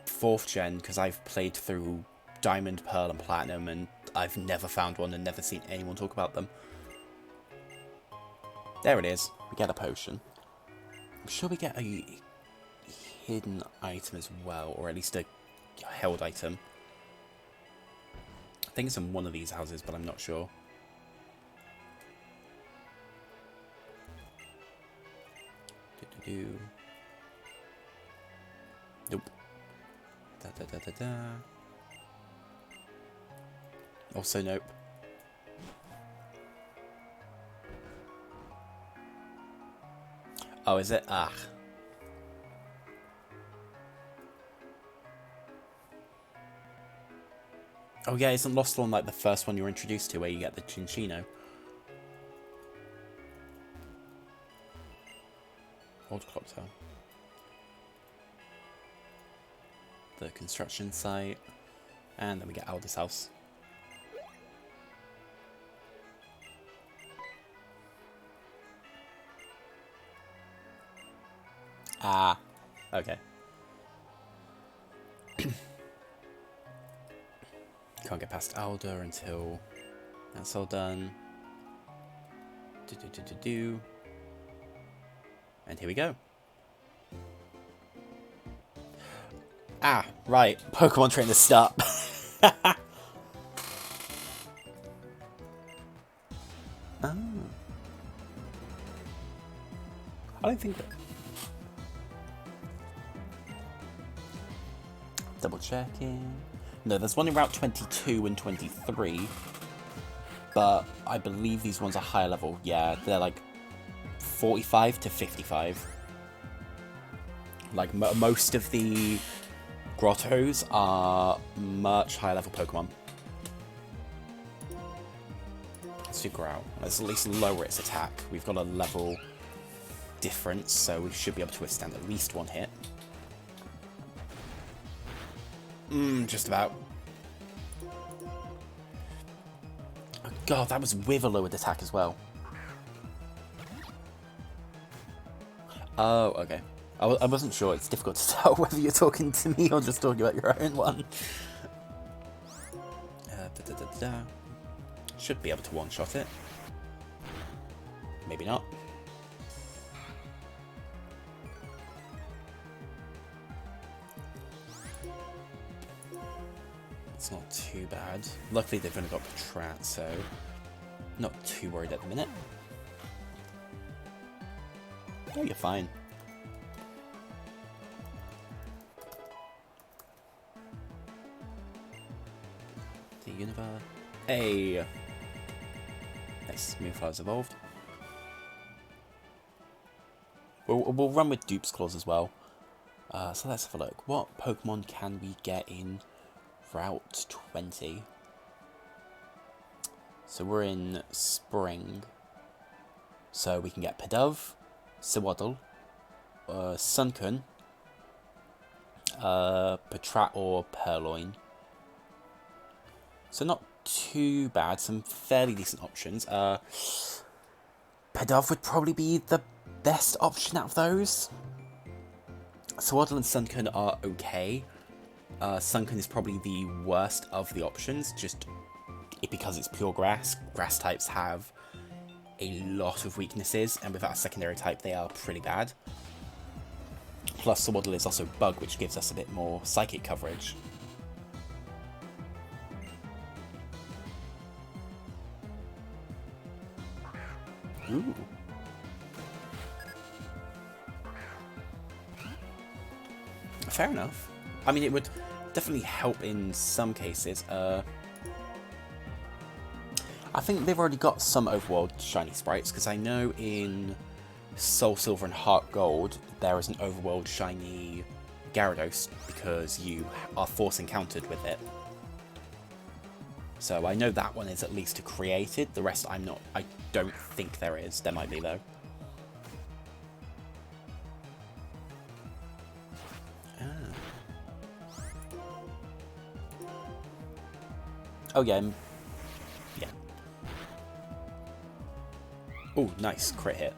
[SPEAKER 1] 4th gen, because I've played through Diamond, Pearl, and Platinum, and I've never found one and never seen anyone talk about them. There it is. We get a potion. I'm sure we get a hidden item as well, or at least a held item. I think it's in one of these houses, but I'm not sure. Nope. Also nope. Oh, is it? Ah. Oh yeah, isn't Lost Lawn like the first one you were introduced to where you get the Chinchino? Old Clock Tower. The construction site. And then we get Aldous House. Ah, okay. Can't get past Alder until that's all done. And here we go. Ah, right. Pokemon trainer start. Oh. I don't think that. Double checking. No, there's one in Route 22 and 23. But I believe these ones are higher level. Yeah, they're like 45 to 55. Like, most of the grottos are much higher level Pokemon. Let's do Growl. Let's at least lower its attack. We've got a level difference, so we should be able to withstand at least one hit. Just about. Oh god, that was with a lowered attack as well. Oh, okay. I wasn't sure. It's difficult to tell whether you're talking to me or just talking about your own one. Should be able to one-shot it. Maybe not. It's not too bad. Luckily they've only got Patrat, so not too worried at the minute. Oh, you're fine. The Universe. Hey! Nice. Moonflower's evolved. We'll run with Dupe's Claws as well. So let's have a look. What Pokemon can we get in Route 20? So we're in Spring. So we can get Pidove, Sewaddle, Sunkern, Patrat or Purloin. So not too bad, some fairly decent options. Pidove would probably be the best option out of those. Sewaddle and Sunkern are okay. Sunken is probably the worst of the options, just because it's pure grass. Grass types have a lot of weaknesses, and without a secondary type, they are pretty bad. Plus, Swaddle is also Bug, which gives us a bit more psychic coverage. Ooh. Fair enough. I mean, it would definitely help in some cases. I think they've already got some overworld shiny sprites, because I know in Soul Silver and Heart Gold there is an overworld shiny Gyarados, because you are force encountered with it. So I know that one is at least created. The rest I don't think there is. There might be though. Oh yeah, yeah. Oh, nice crit hit.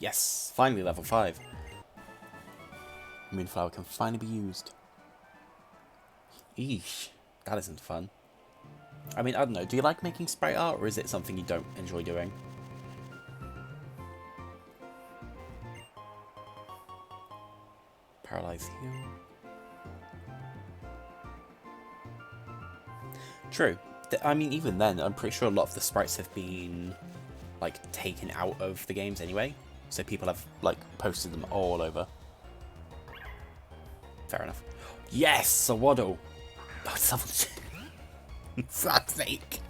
[SPEAKER 1] Yes, finally level 5. Moonflower can finally be used. Eesh, that isn't fun. I mean, I don't know, do you like making sprite art, or is it something you don't enjoy doing? Paralyze heal. True. I mean, even then, I'm pretty sure a lot of the sprites have been, like, taken out of the games anyway. So people have, like, posted them all over. Fair enough. Yes! A Waddle! Oh, it's level 2. Fuck's sake.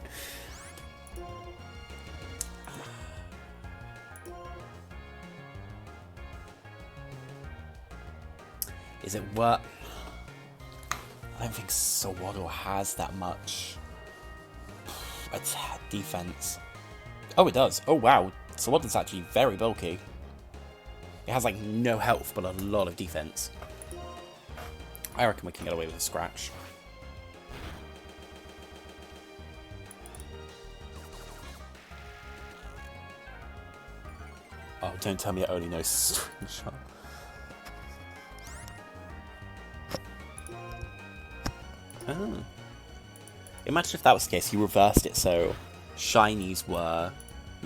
[SPEAKER 1] Is it worth... I don't think Swaddle has that much defense. Oh, it does. Oh, wow. Swaddle's actually very bulky. It has, like, no health, but a lot of defense. I reckon we can get away with a scratch. Oh, don't tell me it only knows String Shot. Oh. Imagine if that was the case, you reversed it so shinies were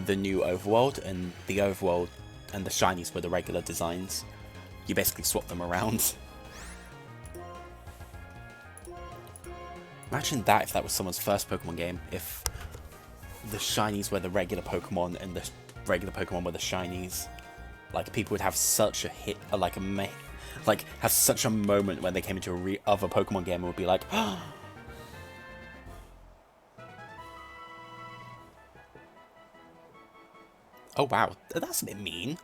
[SPEAKER 1] the new overworld, and the overworld and the shinies were the regular designs. You basically swap them around. Imagine that if that was someone's first Pokemon game, if the shinies were the regular Pokemon and the regular Pokemon were the shinies. Like, people would have such a hit, have such a moment when they came into a other Pokemon game and would be like, oh wow, that's a bit mean.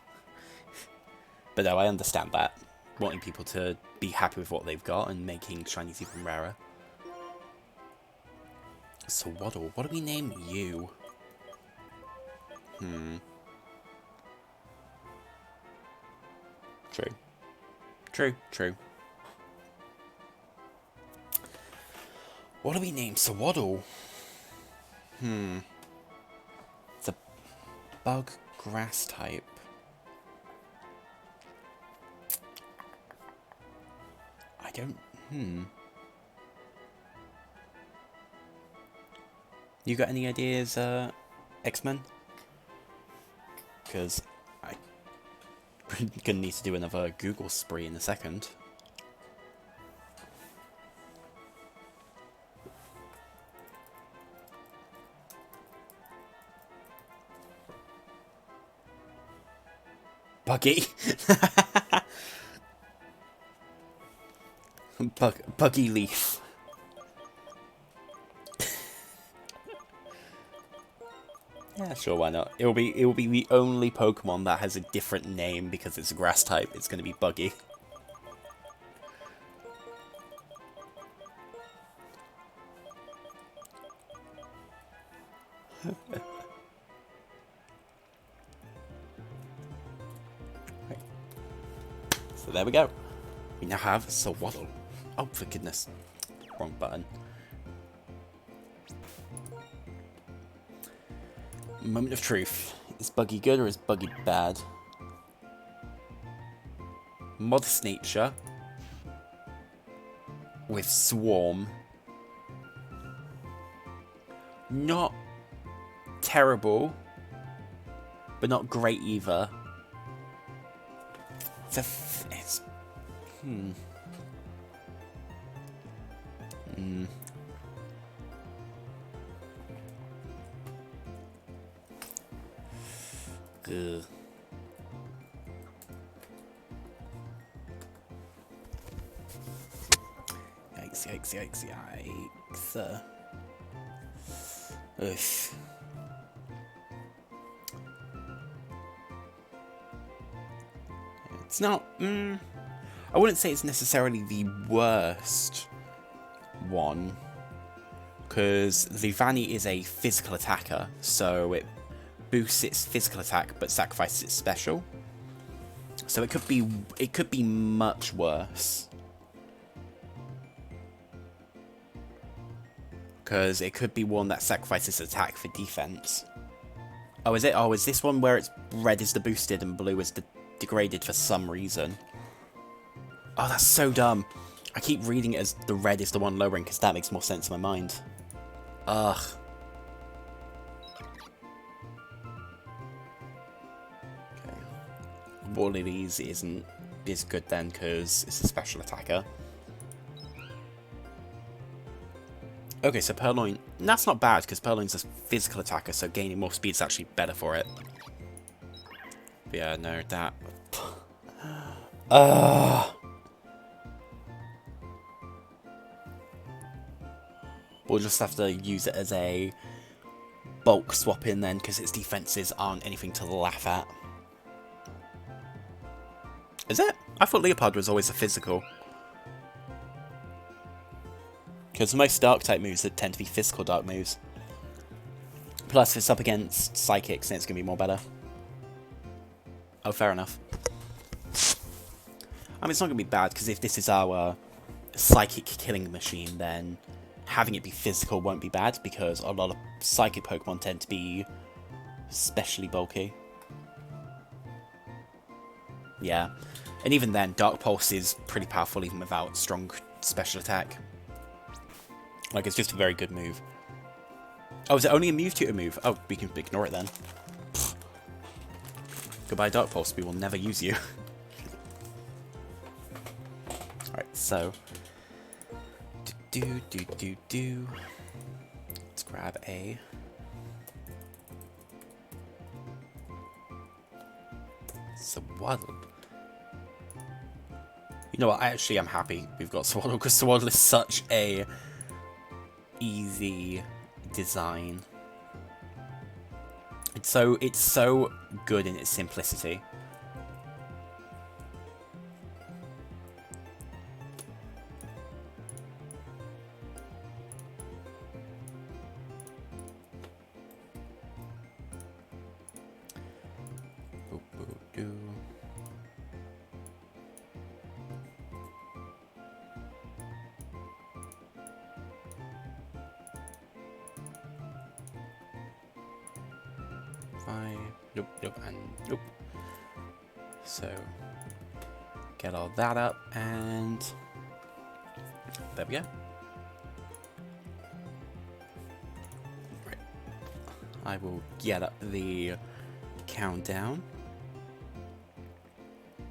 [SPEAKER 1] But no, I understand that. Wanting people to be happy with what they've got and making shinies even rarer. So Waddle, what do we name you? True. True, true. What do we name Swaddle? It's a bug grass type. I don't... You got any ideas, X-Men? Because I'm gonna need to do another Google spree in a second. Buggy. Buggy Leaf. Yeah, sure, why not? It will be the only Pokemon that has a different name because it's a grass type. It's going to be Buggy. Right. So there we go. We now have Swaddle. Oh, for goodness. Wrong button. Moment of truth. Is Buggy good or is Buggy bad? Modest Nature with Swarm. Not terrible, but not great either. It's Ugh. Yikes, yikes, yikes, yikes. Ugh. It's not... I wouldn't say it's necessarily the worst one, because the Vanny is a physical attacker, so it boosts its physical attack but sacrifices its special. So it could be much worse. Because it could be one that sacrifices attack for defense. Oh, is it? Oh, is this one where it's red is the boosted and blue is the degraded for some reason? Oh, that's so dumb. I keep reading it as the red is the one lowering because that makes more sense in my mind. Ugh. Okay. One of these is good then because it's a special attacker. Okay, so Purloin, that's not bad, because Purloin's a physical attacker, so gaining more speed is actually better for it. But yeah, no, that... We'll just have to use it as a bulk swap in then, because its defenses aren't anything to laugh at. Is it? I thought Leopard was always a physical. Because most Dark-type moves that tend to be physical Dark moves. Plus, if it's up against Psychics, then it's going to be more better. Oh, fair enough. I mean, it's not going to be bad, because if this is our Psychic killing machine, then having it be physical won't be bad, because a lot of Psychic Pokemon tend to be especially bulky. Yeah. And even then, Dark Pulse is pretty powerful even without strong special attack. Like, it's just a very good move. Oh, is it only a Mewtwo move? Oh, we can ignore it then. Pfft. Goodbye, Dark Pulse. We will never use you. Alright, so... Let's grab a... Swaddle. You know what? I actually am happy we've got Swaddle, because Swaddle is such a... easy design. It's so good in its simplicity. Nope, and nope. So, get all that up, and there we go. Right. I will get up the countdown.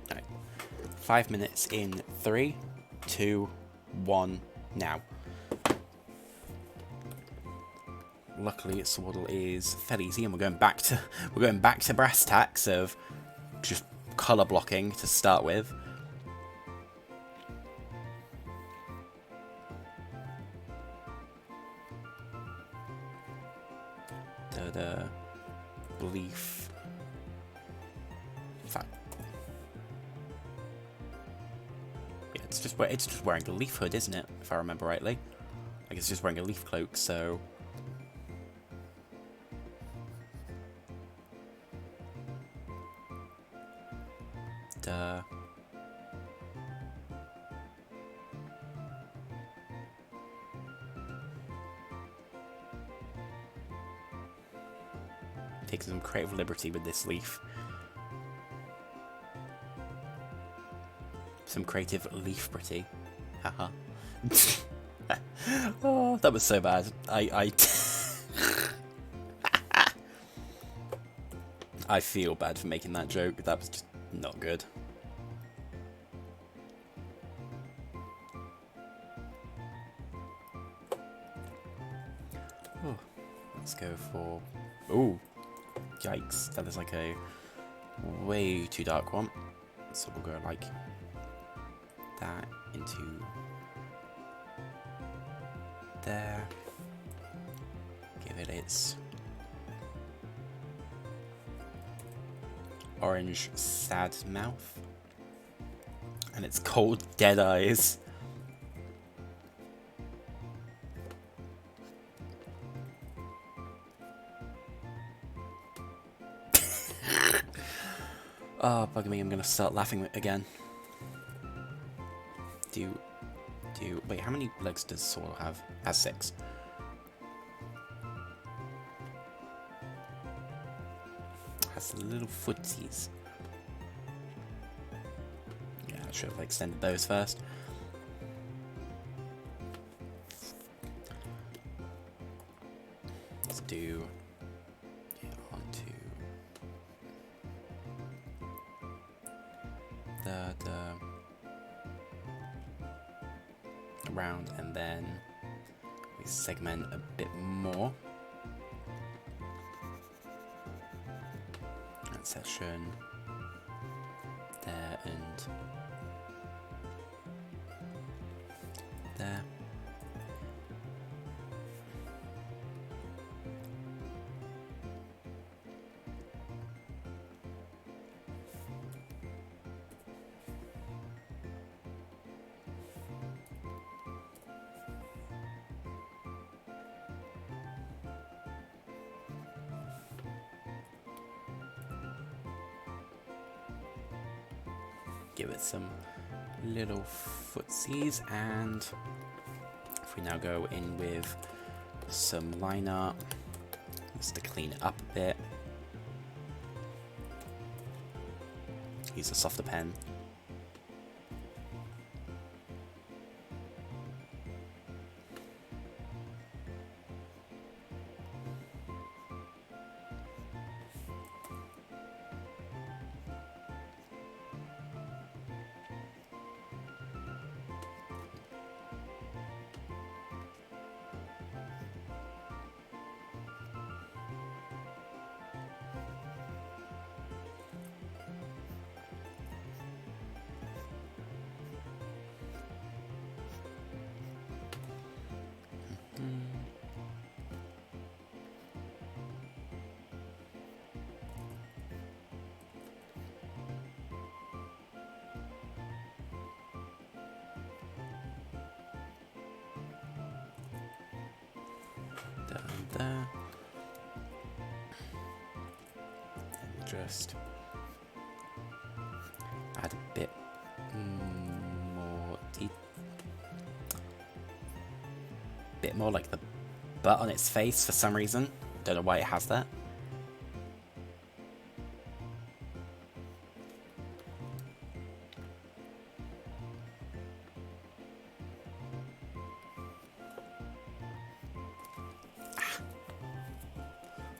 [SPEAKER 1] Alright. 5 minutes in 3, 2, 1, now. Luckily, Swaddle is fairly easy, and we're going back to brass tacks of just color blocking to start with. The belief. In fact, yeah, it's just wearing a leaf hood, isn't it? If I remember rightly, like it's just wearing a leaf cloak, so. Taking some creative liberty with this leaf. some creative leaf pretty. Haha. Oh, that was so bad. I feel bad for making that joke. That was just not good. Oh, let's go for... Ooh, yikes. That is like a way too dark one. So we'll go like that into there. Give it its orange sad mouth. And it's cold dead eyes. Oh, bugging me, I'm gonna start laughing again. Wait, how many legs does Saul have? Has 6. Has little footsies. Yeah, I should have extended those first. Let's do it onto the around, and then we segment a bit more. That section there and there. Give it some little footsies, and if we now go in with some line art just to clean it up a bit, use a softer pen. Down there. And just add a bit more like the butt on its face for some reason. Don't know why it has that.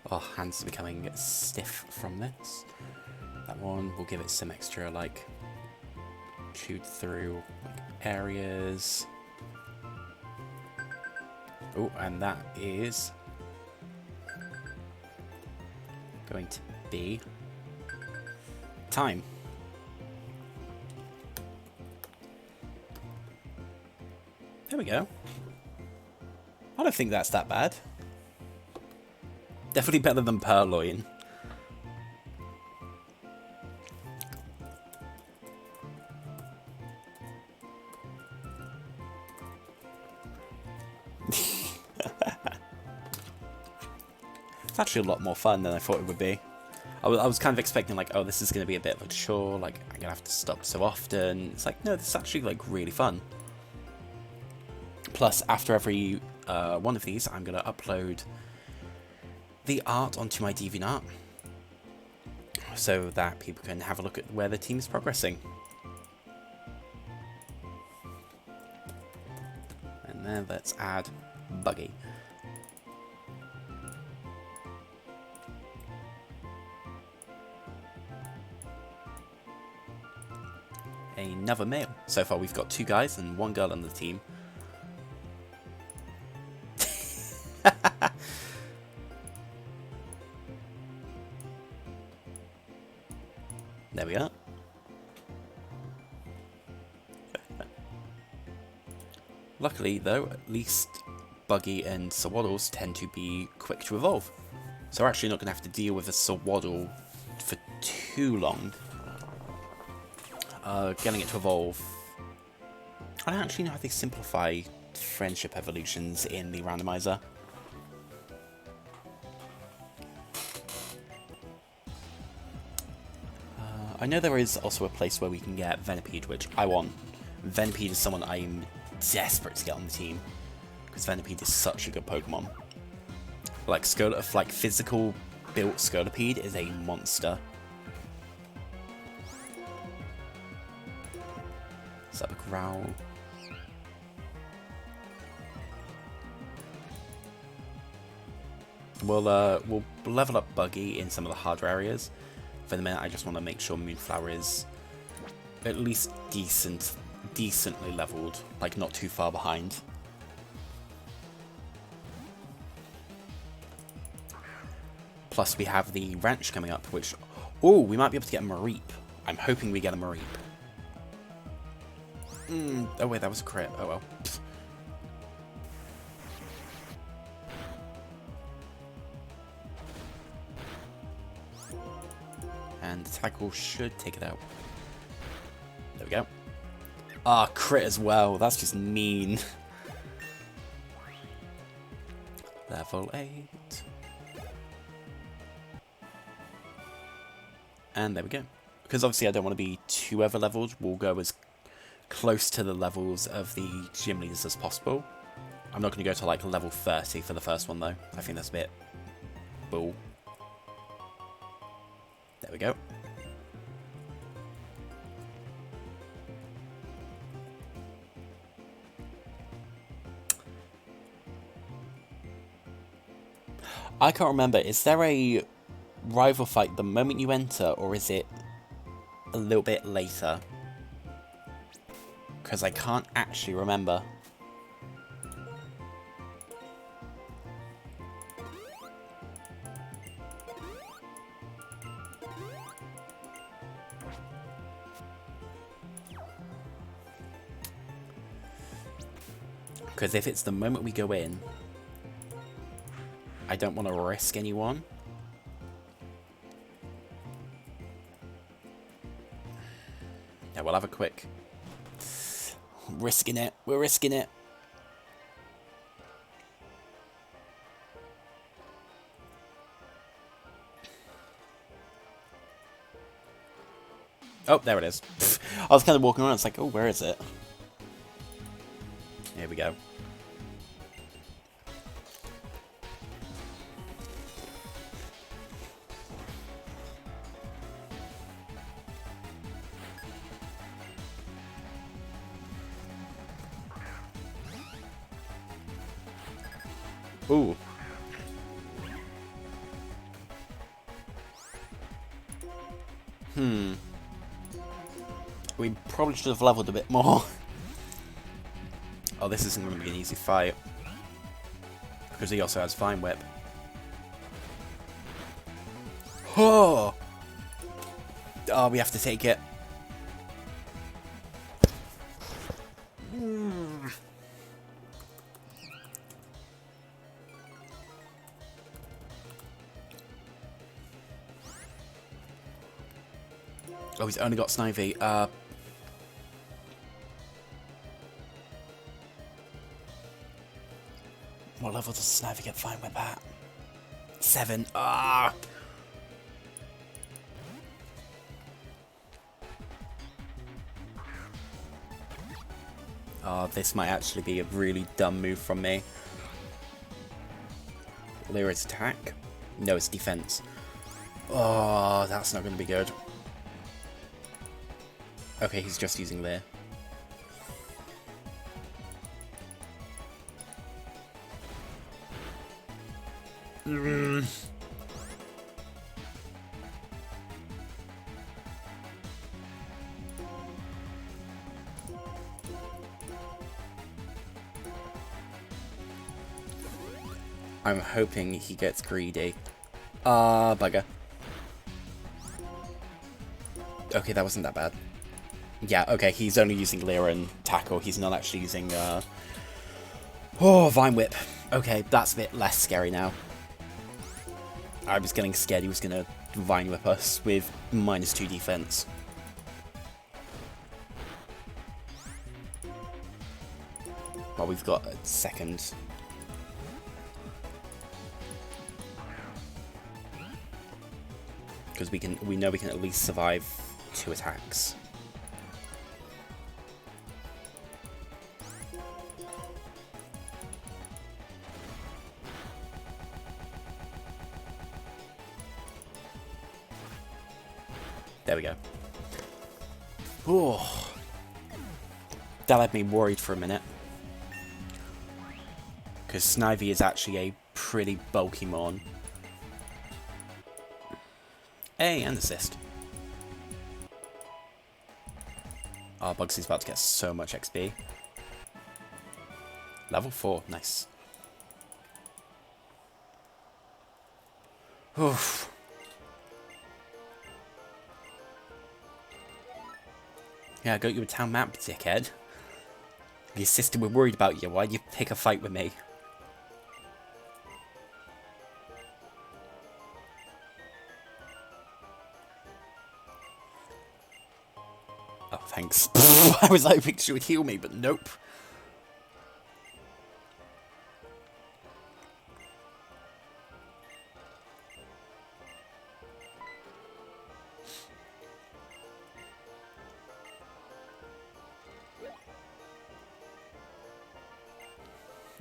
[SPEAKER 1] Oh, hands are becoming stiff from this. That one will give it some extra, like, chewed through areas. Oh, and that is going to be time. There we go. I don't think that's that bad. Definitely better than Purloin. It's actually a lot more fun than I thought it would be. I was kind of expecting, like, oh, this is going to be a bit of a chore, like, I'm going to have to stop so often. It's like, no, this is actually, like, really fun. Plus, after every one of these, I'm going to upload the art onto my DeviantArt so that people can have a look at where the team is progressing. And let's add Buggy. Another male. So far we've got 2 guys and 1 girl on the team. There we are. Luckily though, at least Buggy and Sawaddles tend to be quick to evolve. So we're actually not going to have to deal with a Sawaddle for too long. Getting it to evolve. I don't actually know how they simplify friendship evolutions in the randomizer. I know there is also a place where we can get Venipede, which I want. Venipede is someone I'm desperate to get on the team, because Venipede is such a good Pokemon. Like physical built Scolipede is a monster. Let's have a growl. We'll level up Buggy in some of the harder areas. For the minute, I just want to make sure Moonflower is at least decently leveled, like not too far behind. Plus, we have the ranch coming up, which... Oh, we might be able to get a Mareep. I'm hoping we get a Mareep. Oh wait, that was a crit. Oh well. And the tackle should take it out. There we go. Ah, crit as well. That's just mean. Level 8. And there we go. Because obviously I don't want to be too over-leveled, we'll go as close to the levels of the gym leaders as possible. I'm not going to go to like level 30 for the first one though. I think that's a bit bull. There we go. I can't remember, is there a rival fight the moment you enter, or is it a little bit later? Because I can't actually remember. Because if it's the moment we go in, I don't want to risk anyone. Yeah, we'll have a quick... Risking it. We're risking it. Oh, there it is. I was kind of walking around. It's like, oh, where is it? Here we go. Ooh. We probably should have leveled a bit more. Oh, this isn't going to be an easy fight. Because he also has Vine Whip. Oh! Oh, we have to take it. Oh, he's only got Snivy. What level does Snivy get Vine Whip at? 7. Ah! Oh, this might actually be a really dumb move from me. Lyra's attack? No, it's defense. Oh, that's not going to be good. Okay, he's just using Leer. I'm hoping he gets greedy. Ah, bugger. Okay, that wasn't that bad. Yeah, okay, he's only using Leer and Tackle. He's not actually using, oh, Vine Whip. Okay, that's a bit less scary now. I was getting scared he was going to Vine Whip us with -2 defense. Well, we've got a second. Because we know we can at least survive 2 attacks. There we go. Oh, that had me worried for a minute. Because Snivy is actually a pretty bulky mon. Hey, and assist. Oh, Bugsy's about to get so much XP. Level 4, nice. Oof. Yeah, I got you a town map, dickhead. Your sister were worried about you. Why'd you pick a fight with me? Oh, thanks. I was hoping she would heal me, but nope.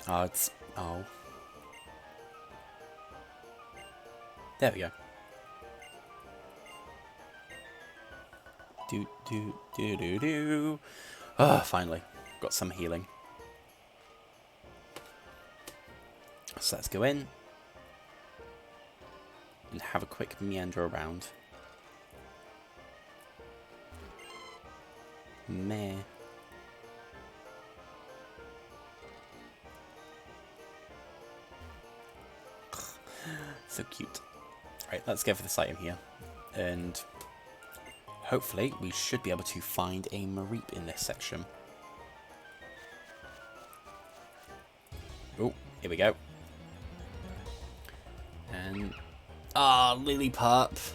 [SPEAKER 1] Oh, it's... Oh. There we go. Do. Ah, finally. Got some healing. So let's go in. And have a quick meander around. Meh. So cute. Right, let's go for this item here. And hopefully we should be able to find a Mareep in this section. Oh, here we go. And... ah, Lillipup.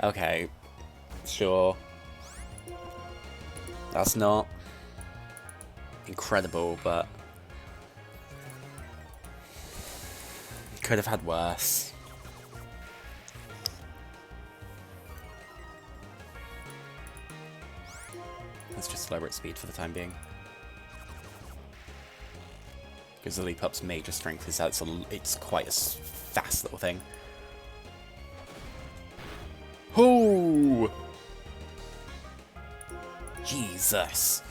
[SPEAKER 1] Okay. Sure. That's not incredible, but could have had worse. Let's just lower its speed for the time being. Because the Lillipup's major strength is that it's quite a fast little thing. Oh! Jesus!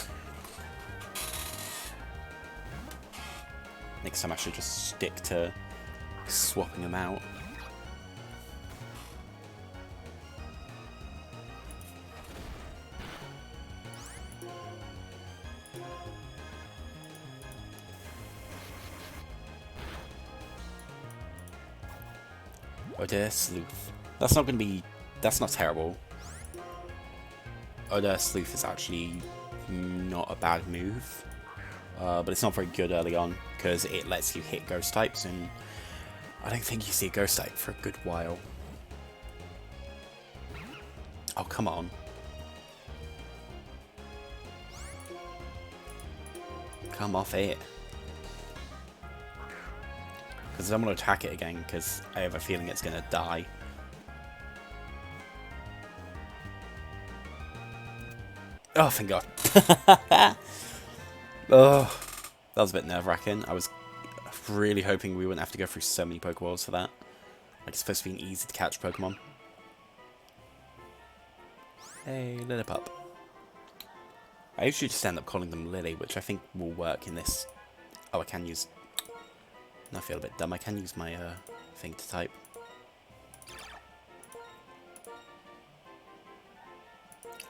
[SPEAKER 1] Next time I should just stick to swapping them out. Odeur Sleuth. That's not going to be... that's not terrible. Odeur Sleuth is actually not a bad move. But it's not very good early on, because it lets you hit ghost types, and I don't think you see a ghost type for a good while. Oh, come on. Come off it. Because I'm going to attack it again, because I have a feeling it's going to die. Oh, thank God. Oh, that was a bit nerve-wracking. I was really hoping we wouldn't have to go through so many Pokeballs for that. Like, it's supposed to be an easy-to-catch Pokemon. Hey, Lillipup. I usually just end up calling them Lily, which I think will work in this... oh, I can use... I feel a bit dumb. I can use my thing to type.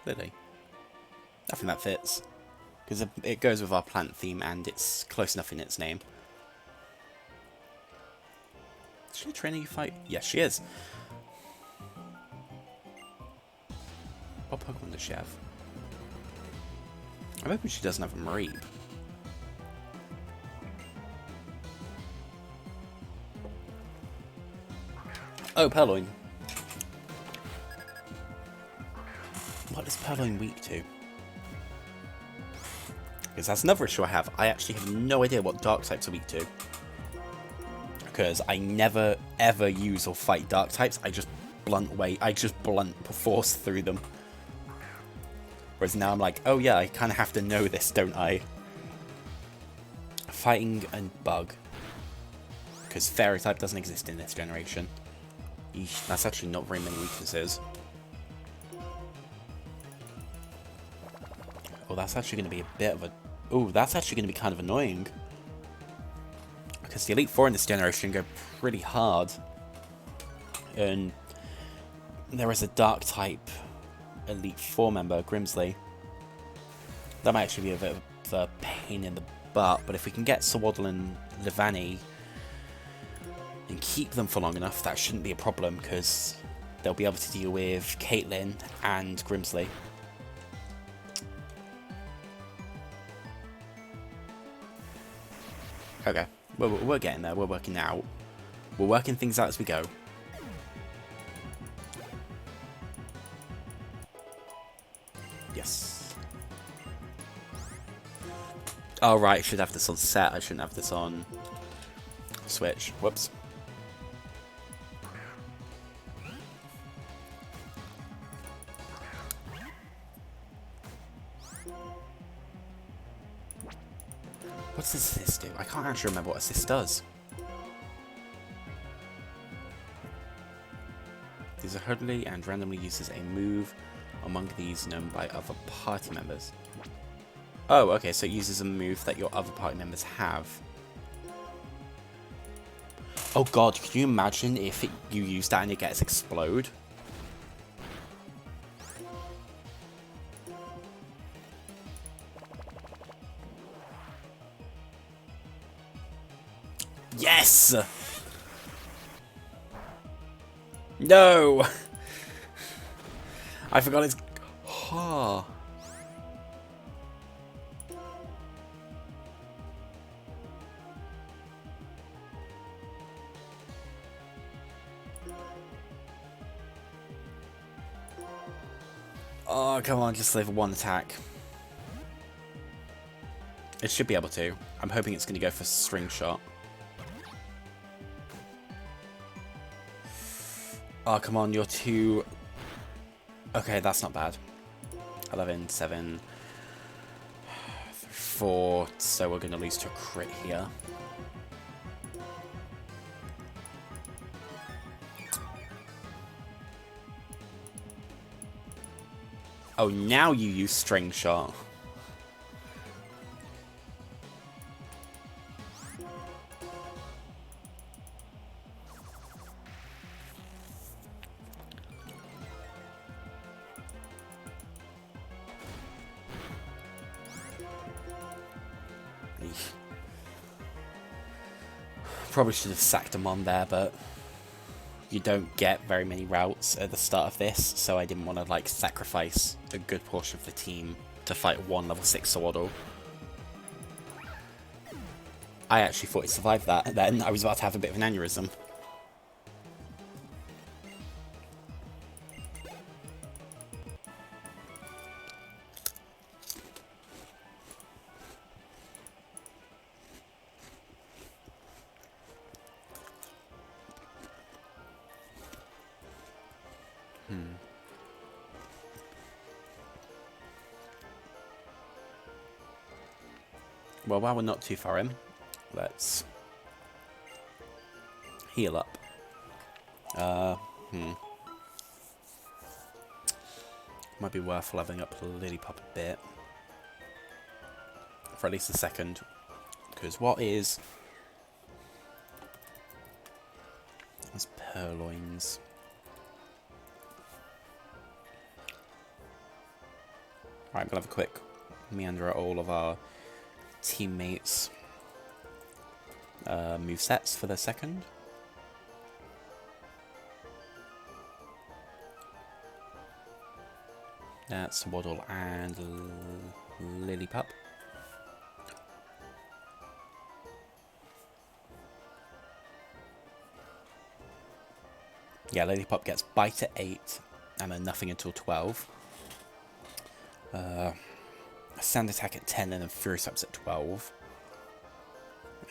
[SPEAKER 1] Lily. I think that fits. Because it goes with our plant theme and it's close enough in its name. Is she training you fight? Yes, she is. What Pokemon does she have? I'm hoping she doesn't have a Mareep. Oh, Purloin. What is Purloin weak to? Because that's another issue I have. I actually have no idea what dark types are weak to. Because I never ever use or fight dark types. I just blunt force through them. Whereas now I'm like, oh yeah, I kind of have to know this, don't I? Fighting and bug. Because fairy type doesn't exist in this generation. Eesh, that's actually not very many weaknesses. Oh, that's actually going to be a bit of a... Oh, that's actually going to be kind of annoying. Because the Elite Four in this generation go pretty hard. And there is a Dark type Elite Four member, Grimsley. That might actually be a bit of a pain in the butt. But if we can get Swaddle and Levani and keep them for long enough, that shouldn't be a problem. Because they'll be able to deal with Caitlyn and Grimsley. Okay, we're getting there. We're working out. We're working things out as we go. Yes. Oh, right. I should have this on set. I shouldn't have this on Switch. Whoops. What does assist do? I can't actually remember what assist does. These are hurriedly and randomly uses a move among these known by other party members. Oh, okay, so it uses a move that your other party members have. Oh god, can you imagine if you use that and it gets explode? Yes! No! I forgot it's... Oh. Oh, come on, just live one attack. It should be able to. I'm hoping it's going to go for string shot. Oh, come on, you're too... Okay, that's not bad. 11, 7, 4, so we're going to lose to a crit here. Oh, now you use string shot. Probably should have sacked him on there, but you don't get very many routes at the start of this, so I didn't want to like sacrifice a good portion of the team to fight one level 6 Swaddle. I actually thought he survived that, then I was about to have a bit of an aneurysm. Well, while we're not too far in, let's heal up. Might be worth leveling up Lillipup a bit. For at least a second. Because what is purloins. Alright, I'm gonna have a quick meander at all of our teammates' movesets for the second. That's Waddle and Lillipup. Yeah, Lillipup gets Bite at 8 and then nothing until 12. Sand Attack at 10 and then Furious Ups at 12.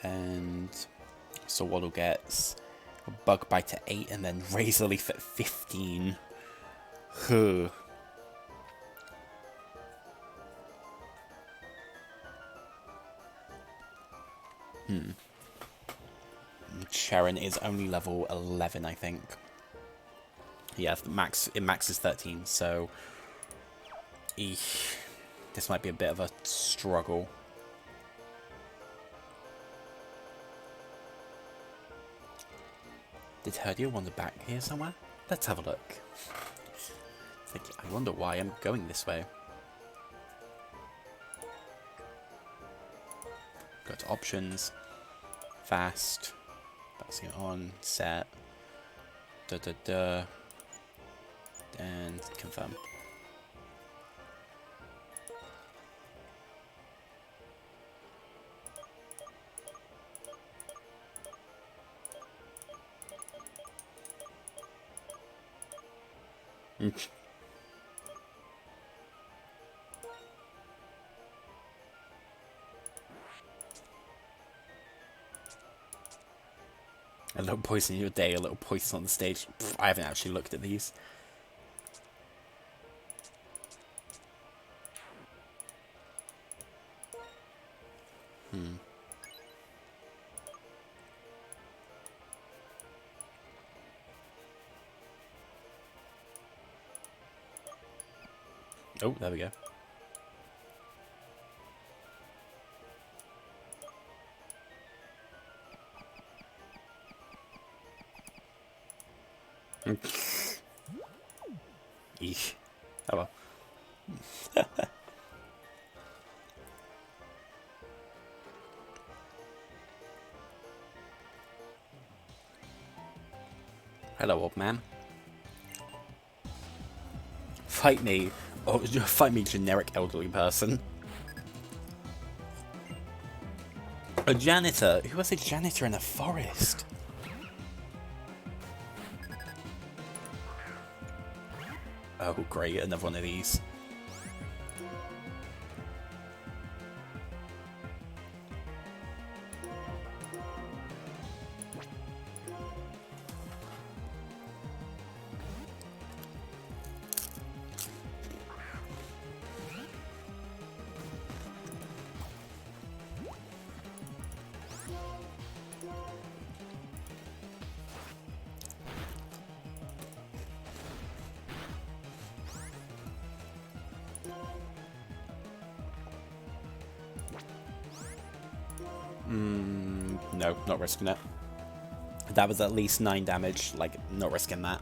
[SPEAKER 1] And so Waddle gets a Bug Bite at 8 and then Razor Leaf at 15. Huh. Sharon is only level 11, I think. Yeah, max is 13, so this might be a bit of a struggle. Did Herdio wander back here somewhere? Let's have a look. I wonder why I'm going this way. Go to options, fast, bouncing it on, set, and confirm. A little poison in your day, a little poison on the stage. Pff, I haven't actually looked at these. Oh, there we go. Eesh. Oh well. Hello, old man. Fight me. Oh, fight me, generic elderly person. A janitor? Who was a janitor in a forest? Oh, great, another one of these. No, not risking it. That was at least 9 damage, like, not risking that.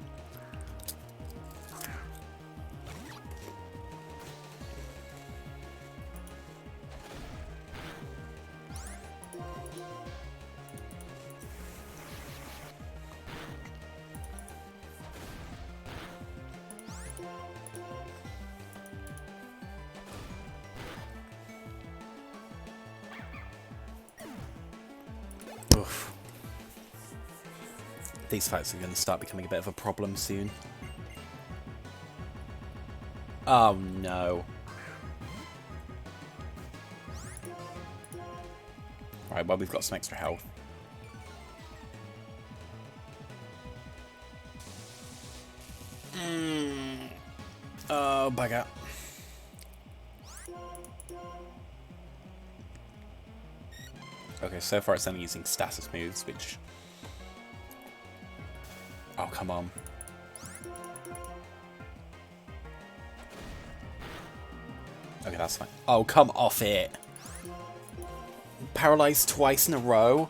[SPEAKER 1] Oof. These fights are going to start becoming a bit of a problem soon. Oh no. Right, well, we've got some extra health. Oh, bugger. Okay, so far it's only using status moves, which... Oh, come on. Okay, that's fine. Oh, come off it! Paralyzed twice in a row?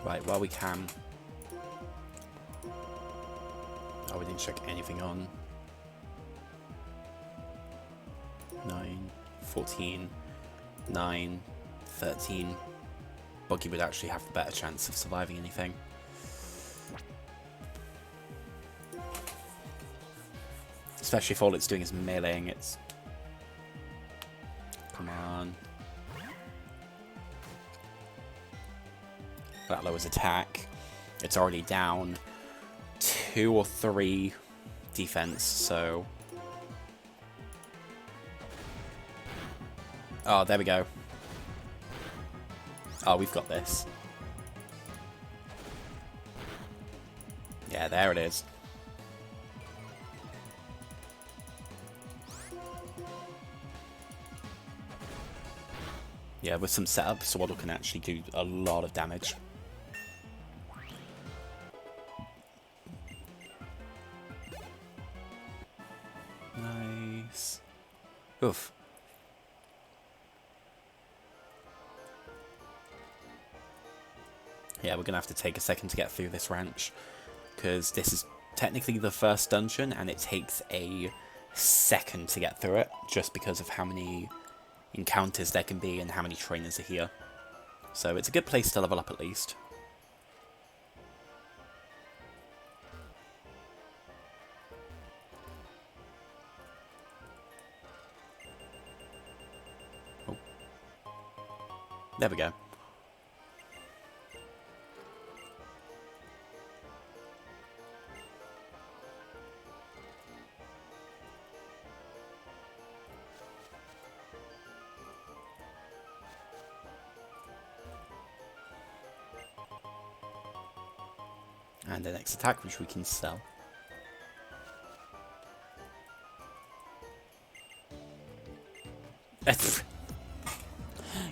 [SPEAKER 1] Right, while we can. Oh, we didn't check anything on. 9, 14, 9, 13. Buggy would actually have the better chance of surviving anything. Especially if all it's doing is meleeing. It's... Come on. That lowers attack. It's already down 2 or 3 defense, so... Oh, there we go. Oh, we've got this. Yeah, there it is. Yeah, with some setup, Swaddle can actually do a lot of damage. Nice. Oof. Yeah, we're going to have to take a second to get through this ranch, because this is technically the first dungeon, and it takes a second to get through it, just because of how many encounters there can be and how many trainers are here. So it's a good place to level up at least. Oh. There we go. And the next attack, which we can sell.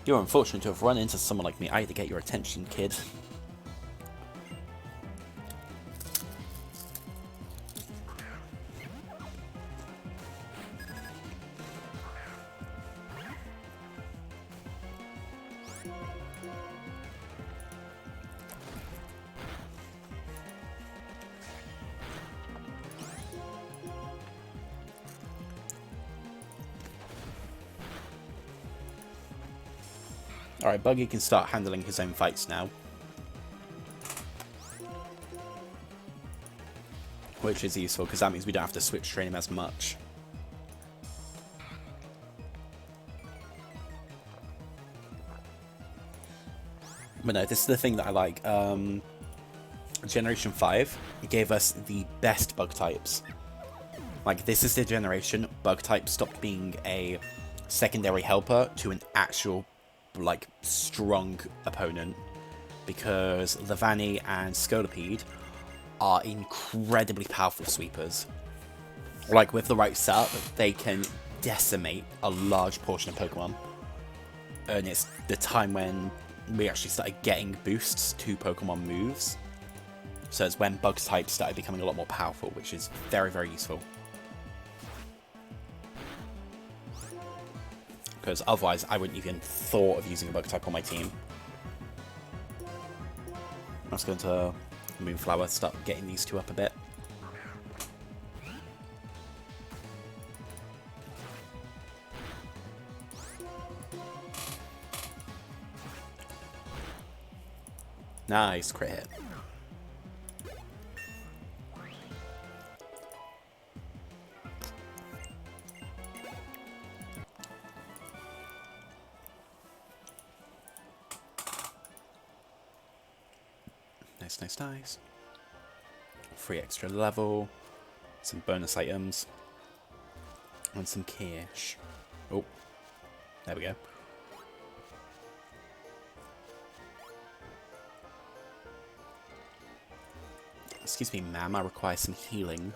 [SPEAKER 1] You're unfortunate to have run into someone like me. I had to get your attention, kid. Alright, Buggy can start handling his own fights now. Which is useful, because that means we don't have to switch train him as much. But no, this is the thing that I like. Generation 5 gave us the best bug types. Like, this is the generation bug type stopped being a secondary helper to an actual, like, strong opponent, because Levani and Scolipede are incredibly powerful sweepers. Like, with the right setup, they can decimate a large portion of Pokemon. And it's the time when we actually started getting boosts to Pokemon moves. So it's when bug types started becoming a lot more powerful, which is very, very useful. Because otherwise, I wouldn't even thought of using a bug type on my team. Let's go into Moonflower, start getting these two up a bit. Nice crit hit. Nice, nice, nice. Free extra level, some bonus items, and some cash. Oh, there we go. Excuse me, ma'am, I require some healing.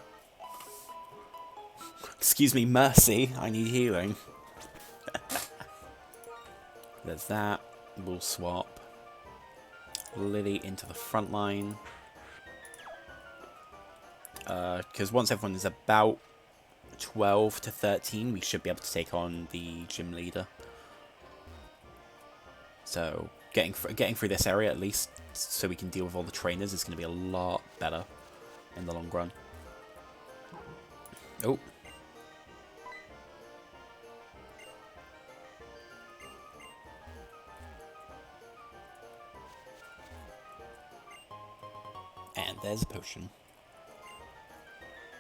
[SPEAKER 1] Excuse me, Mercy, I need healing. There's that. We'll swap Lily into the front line. Because once everyone is about 12 to 13, we should be able to take on the gym leader. So, getting through this area at least, so we can deal with all the trainers, is going to be a lot better in the long run. Oh. And there's a potion.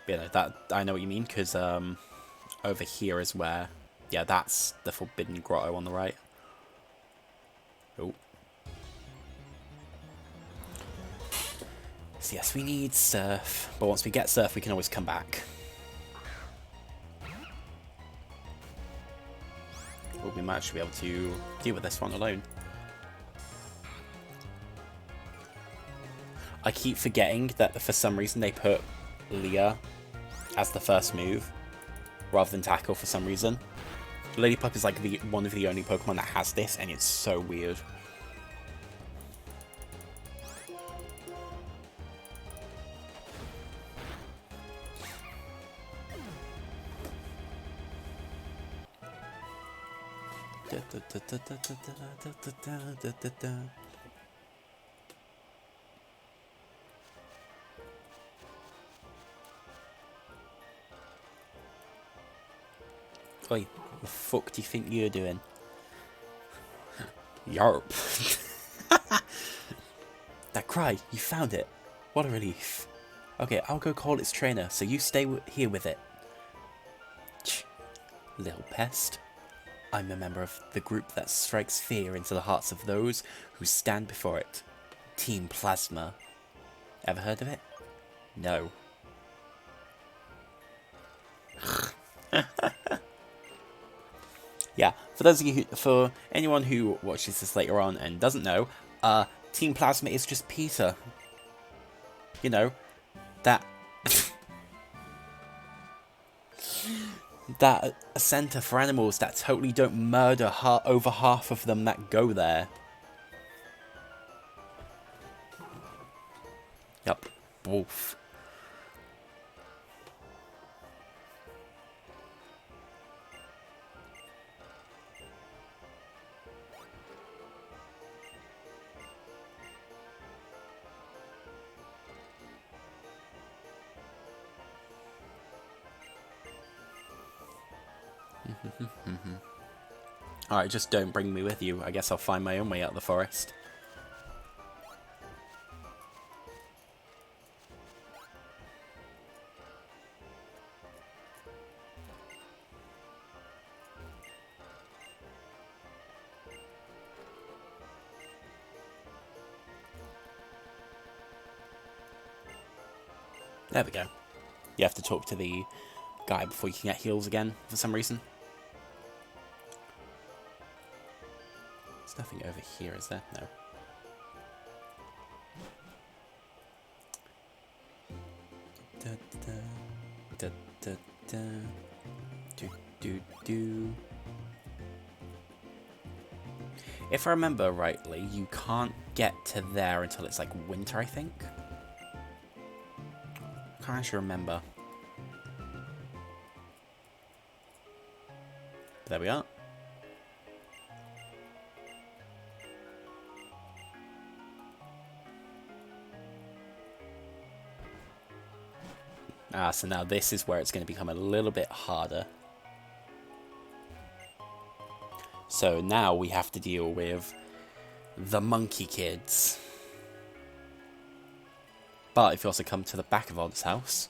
[SPEAKER 1] You know, that, I know what you mean, because over here is where, yeah, that's the Forbidden Grotto on the right. Oh. So yes, we need Surf, but once we get Surf, we can always come back. Well, we might actually be able to deal with this one alone. I keep forgetting that for some reason they put Leah as the first move, rather than Tackle for some reason. Ladypup is like one of the only Pokemon that has this, and it's so weird. Oi, what the fuck do you think you're doing? Yarp. That cry, you found it. What a relief. Okay, I'll go call its trainer, so you stay here with it. Ch, little pest. I'm a member of the group that strikes fear into the hearts of those who stand before it. Team Plasma. Ever heard of it? No. Yeah, for those of you for anyone who watches this later on and doesn't know, Team Plasma is just Peter. You know, that that a centre for animals that totally don't murder over half of them that go there. Yup, wolf. Alright, just don't bring me with you. I guess I'll find my own way out of the forest. There we go. You have to talk to the guy before you can get heals again, for some reason. There's nothing over here, is there? No. Da, da, da, da, da. Do, do, do. If I remember rightly, you can't get to there until it's like winter, I think. I can't actually remember. There we are. Ah, so now this is where it's going to become a little bit harder. So now we have to deal with the monkey kids. But if you also come to the back of Odd's house,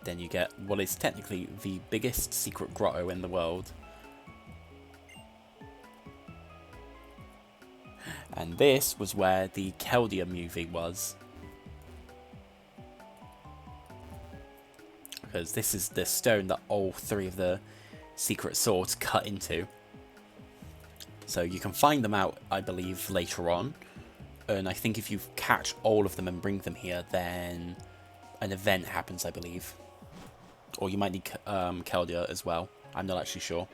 [SPEAKER 1] then you get what is technically the biggest secret grotto in the world. And this was where the Keldea movie was. Because this is the stone that all three of the secret swords cut into. So you can find them out, I believe, later on. And I think if you catch all of them and bring them here, then an event happens, I believe. Or you might need Keldea as well. I'm not actually sure.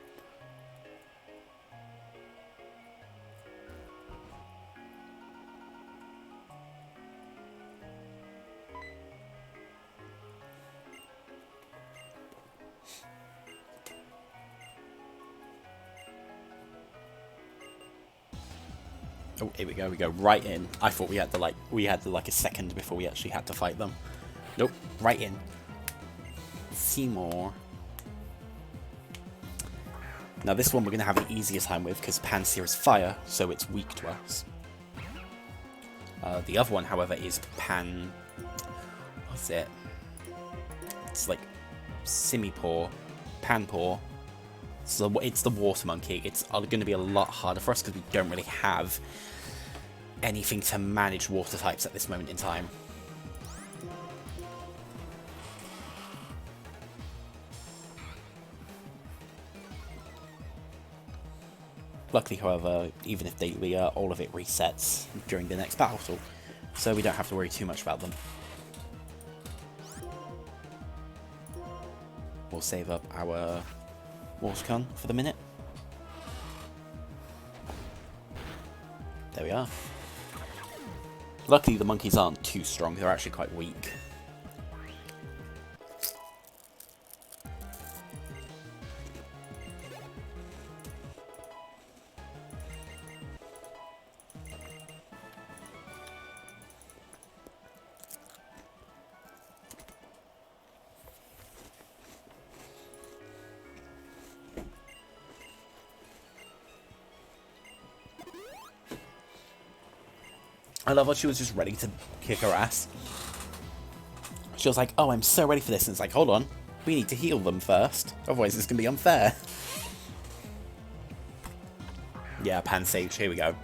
[SPEAKER 1] Oh, here we go. We go right in. I thought we had like a second before we actually had to fight them. Nope, right in. Seymour. Now this one we're going to have an easier time with because Pansear is fire, so it's weak to us. The other one, however, is what's it? It's like Simipour, Panpour. So it's the water monkey. It's going to be a lot harder for us because we don't really have anything to manage water types at this moment in time. Luckily, however, even if all of it resets during the next battle, so we don't have to worry too much about them. We'll save up our Watercon for the minute. There we are. Luckily, the monkeys aren't too strong. They're actually quite weak. I love how she was just ready to kick her ass. She was like, oh, I'm so ready for this. And it's like, hold on. We need to heal them first. Otherwise, it's going to be unfair. Yeah, Pansage. Here we go.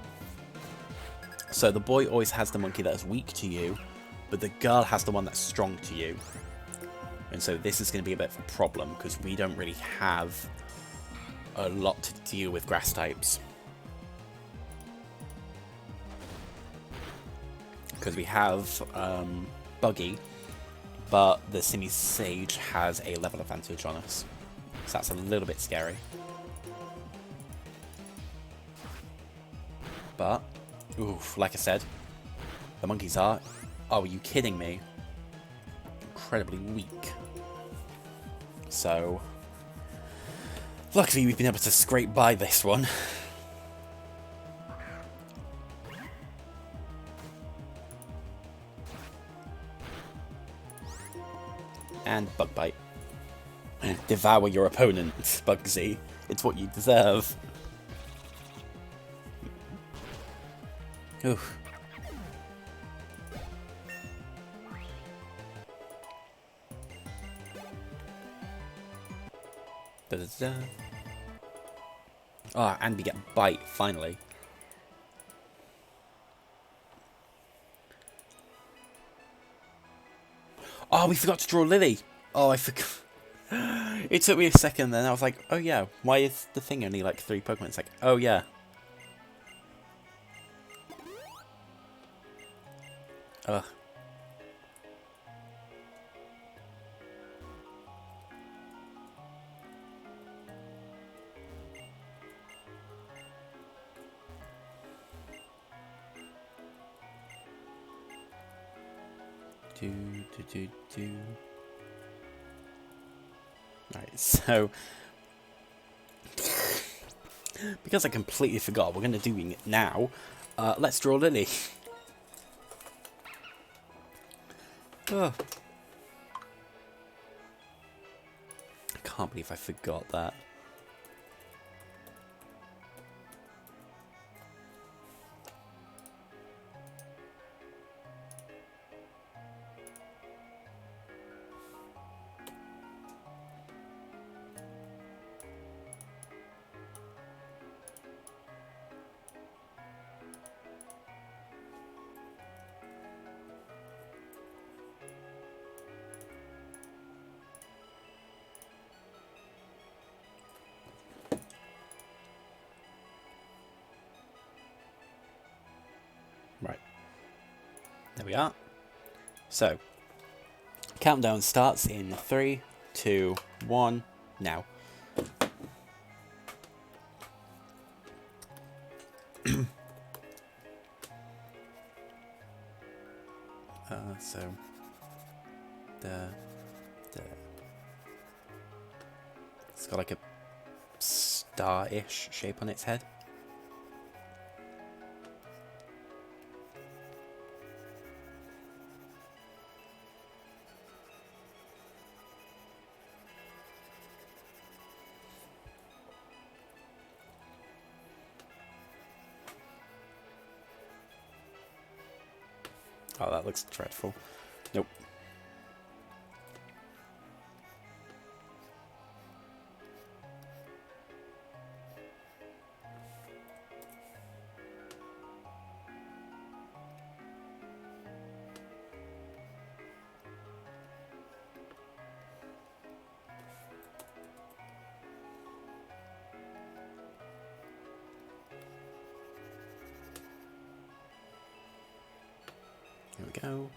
[SPEAKER 1] So the boy always has the monkey that is weak to you, but the girl has the one that's strong to you. And so this is going to be a bit of a problem because we don't really have a lot to deal with grass types. Because we have Buggy, but the Simi Sage has a level advantage on us. So that's a little bit scary. But, oof, like I said, the monkeys are... Oh, are you kidding me? Incredibly weak. So, luckily we've been able to scrape by this one. And Bug Bite. Devour your opponent, Bugsy. It's what you deserve. Oof. Da-da-da. Ah, and we get Bite, finally. Oh, we forgot to draw Lily. Oh, I forgot. It took me a second then. I was like, oh yeah, why is the thing only like 3 Pokemon? It's like, oh yeah. Ugh. Right, so because I completely forgot, we're going to do it now. Let's draw Lily. Oh. I can't believe I forgot that. Right. There we are. So, countdown starts in 3, 2, 1, now. So, it's got like a star-ish shape on its head. Oh, that looks dreadful. Nope. Here we go.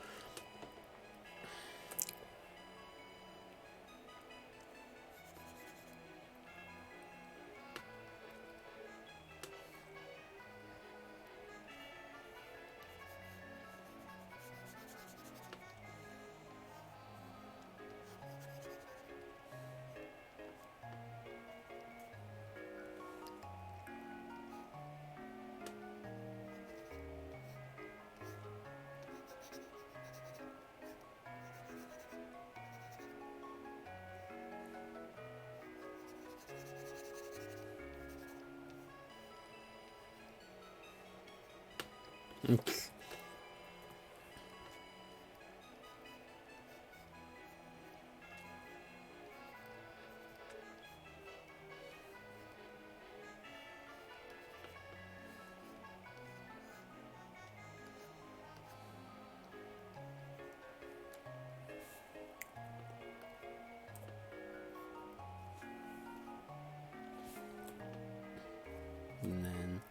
[SPEAKER 1] And then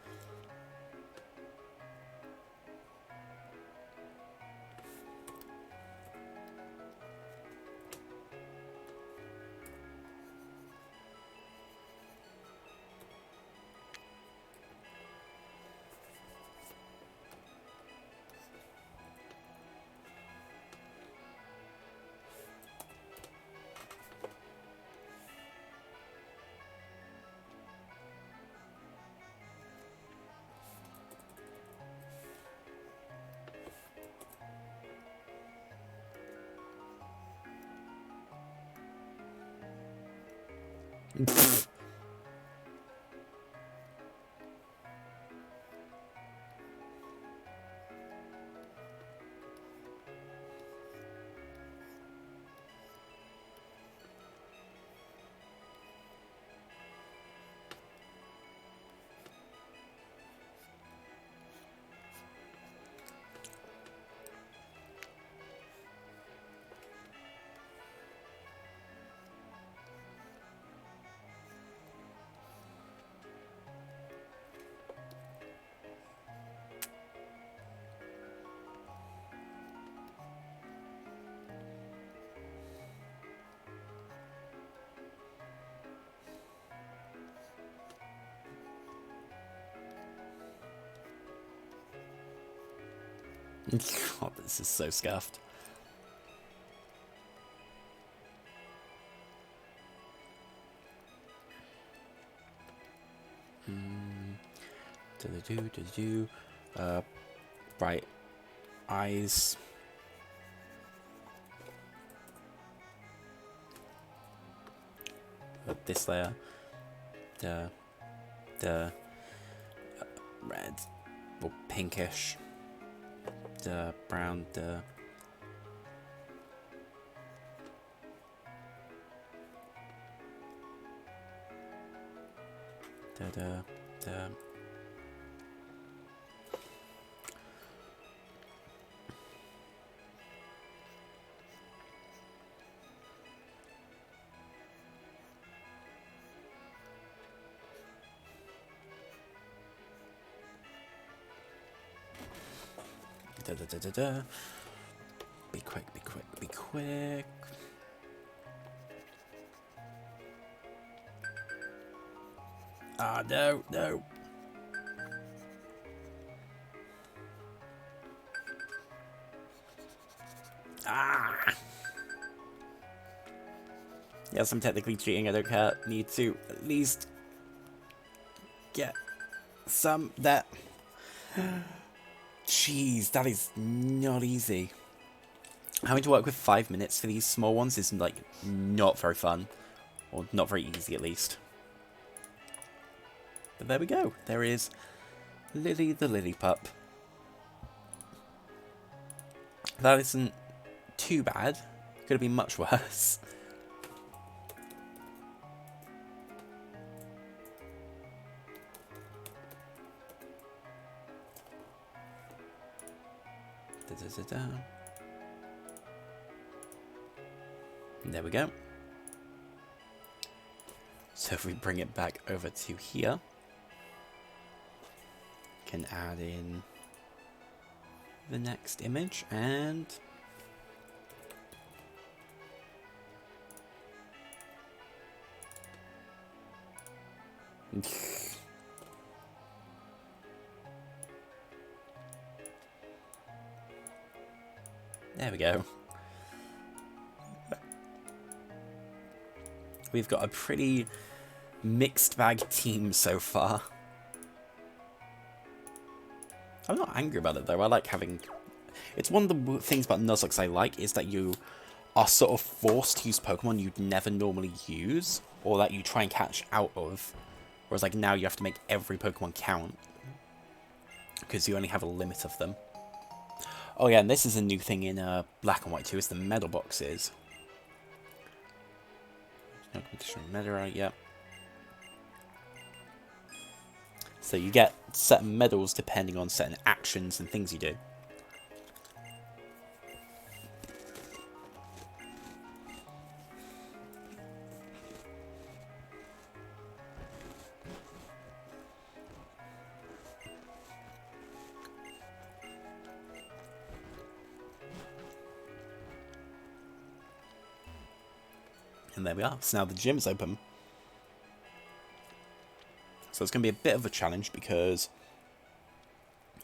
[SPEAKER 1] God, this is so scuffed. Bright eyes. This layer. The red or pinkish. The brown. The Be quick, be quick, be quick. Ah, no, no. Ah! Yes, I'm technically cheating. I don't care. Need to at least get some that. Jeez, that is not easy. Having to work with 5 minutes for these small ones is, like, not very fun. Or not very easy, at least. But there we go. There is Lily the Lily Pup. That isn't too bad. Could have been much worse. There we go. So if we bring it back over to here, can add in the next image and there we go. We've got a pretty mixed bag team so far. I'm not angry about it though. I like having... It's one of the things about Nuzlocke I like is that you are sort of forced to use Pokemon you'd never normally use, or that you try and catch out of. Whereas like now you have to make every Pokemon count because you only have a limit of them. Oh yeah, and this is a new thing in Black and White too, is the medal boxes. No competition medal, yep. So you get certain medals depending on certain actions and things you do. And there we are. So now the gym is open. So it's going to be a bit of a challenge because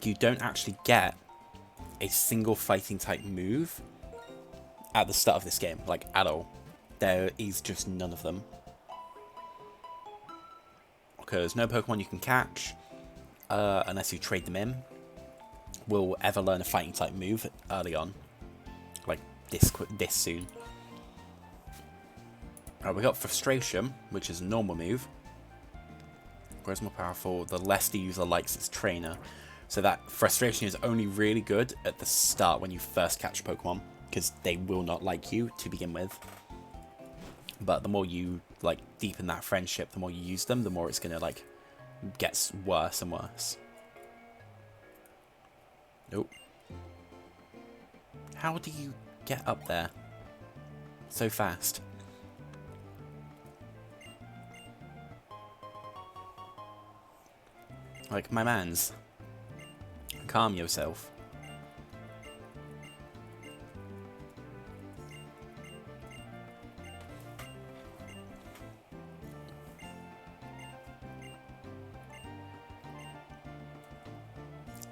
[SPEAKER 1] you don't actually get a single fighting type move at the start of this game, like at all. There is just none of them. Because no Pokemon you can catch, unless you trade them in, will ever learn a fighting type move early on. Like this soon. We got Frustration, which is a normal move. Grows more powerful the less the user likes its trainer. So that Frustration is only really good at the start when you first catch Pokemon, because they will not like you to begin with. But the more you like deepen that friendship, the more you use them, the more it's gonna like get worse and worse. Nope. How do you get up there so fast? Like, my mans. Calm yourself.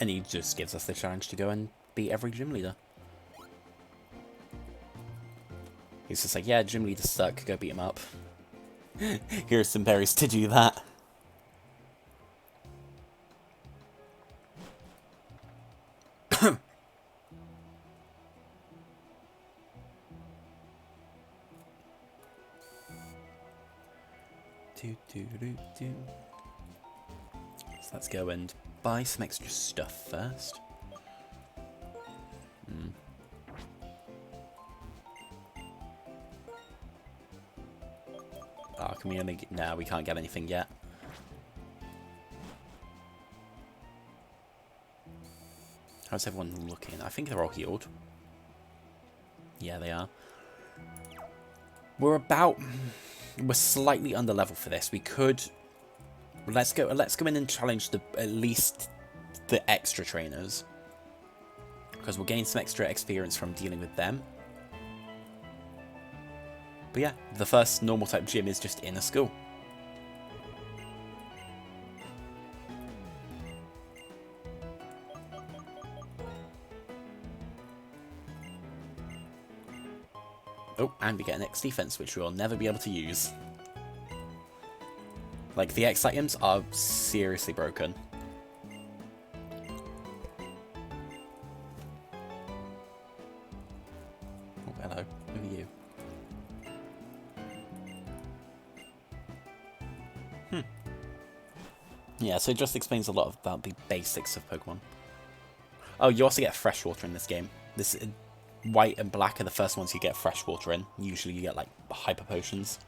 [SPEAKER 1] And he just gives us the challenge to go and beat every gym leader. He's just like, yeah, gym leaders suck, go beat him up. Here's some berries to do that. So let's go and buy some extra stuff first. Oh, can we only get... No, we can't get anything yet. How's everyone looking? I think they're all healed. Yeah, they are. We're slightly under level for this. We could... Let's go in and challenge at least the extra trainers. Because we'll gain some extra experience from dealing with them. But yeah, the first normal type gym is just in a school. Oh, and we get an X defense, which we'll never be able to use. Like, the X items are seriously broken. Oh, hello. Who are you? Yeah, so it just explains a lot about the basics of Pokemon. Oh, you also get fresh water in this game. white and black are the first ones you get fresh water in. Usually you get, like, hyper potions.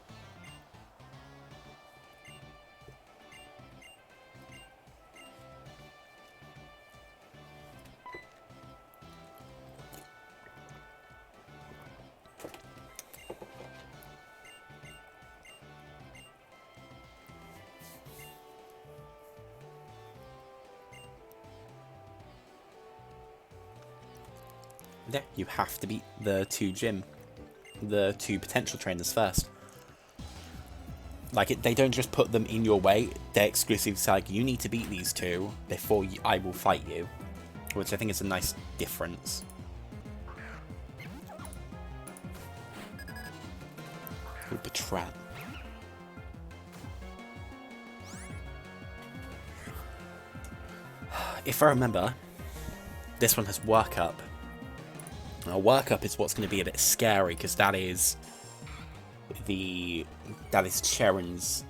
[SPEAKER 1] Yeah, you have to beat the two potential trainers first. Like, they don't just put them in your way, they're exclusively like, you need to beat these two before I will fight you. Which I think is a nice difference. Ooh, Betrat. If I remember, this one has work up. Now, work up is what's going to be a bit scary, because that is Sharon's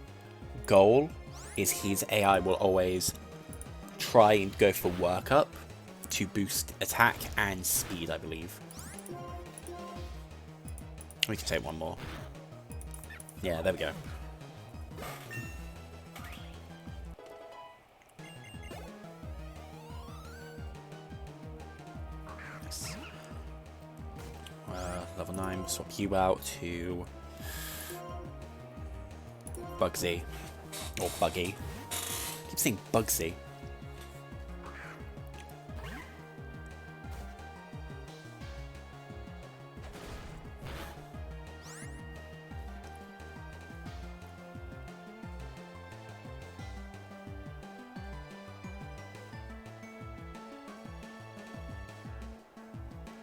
[SPEAKER 1] goal. Is his AI will always try and go for work up to boost attack and speed, I believe. We can take one more. Yeah, there we go. Level 9, we'll swap you out to Bugsy. Or Buggy. I keep saying Bugsy.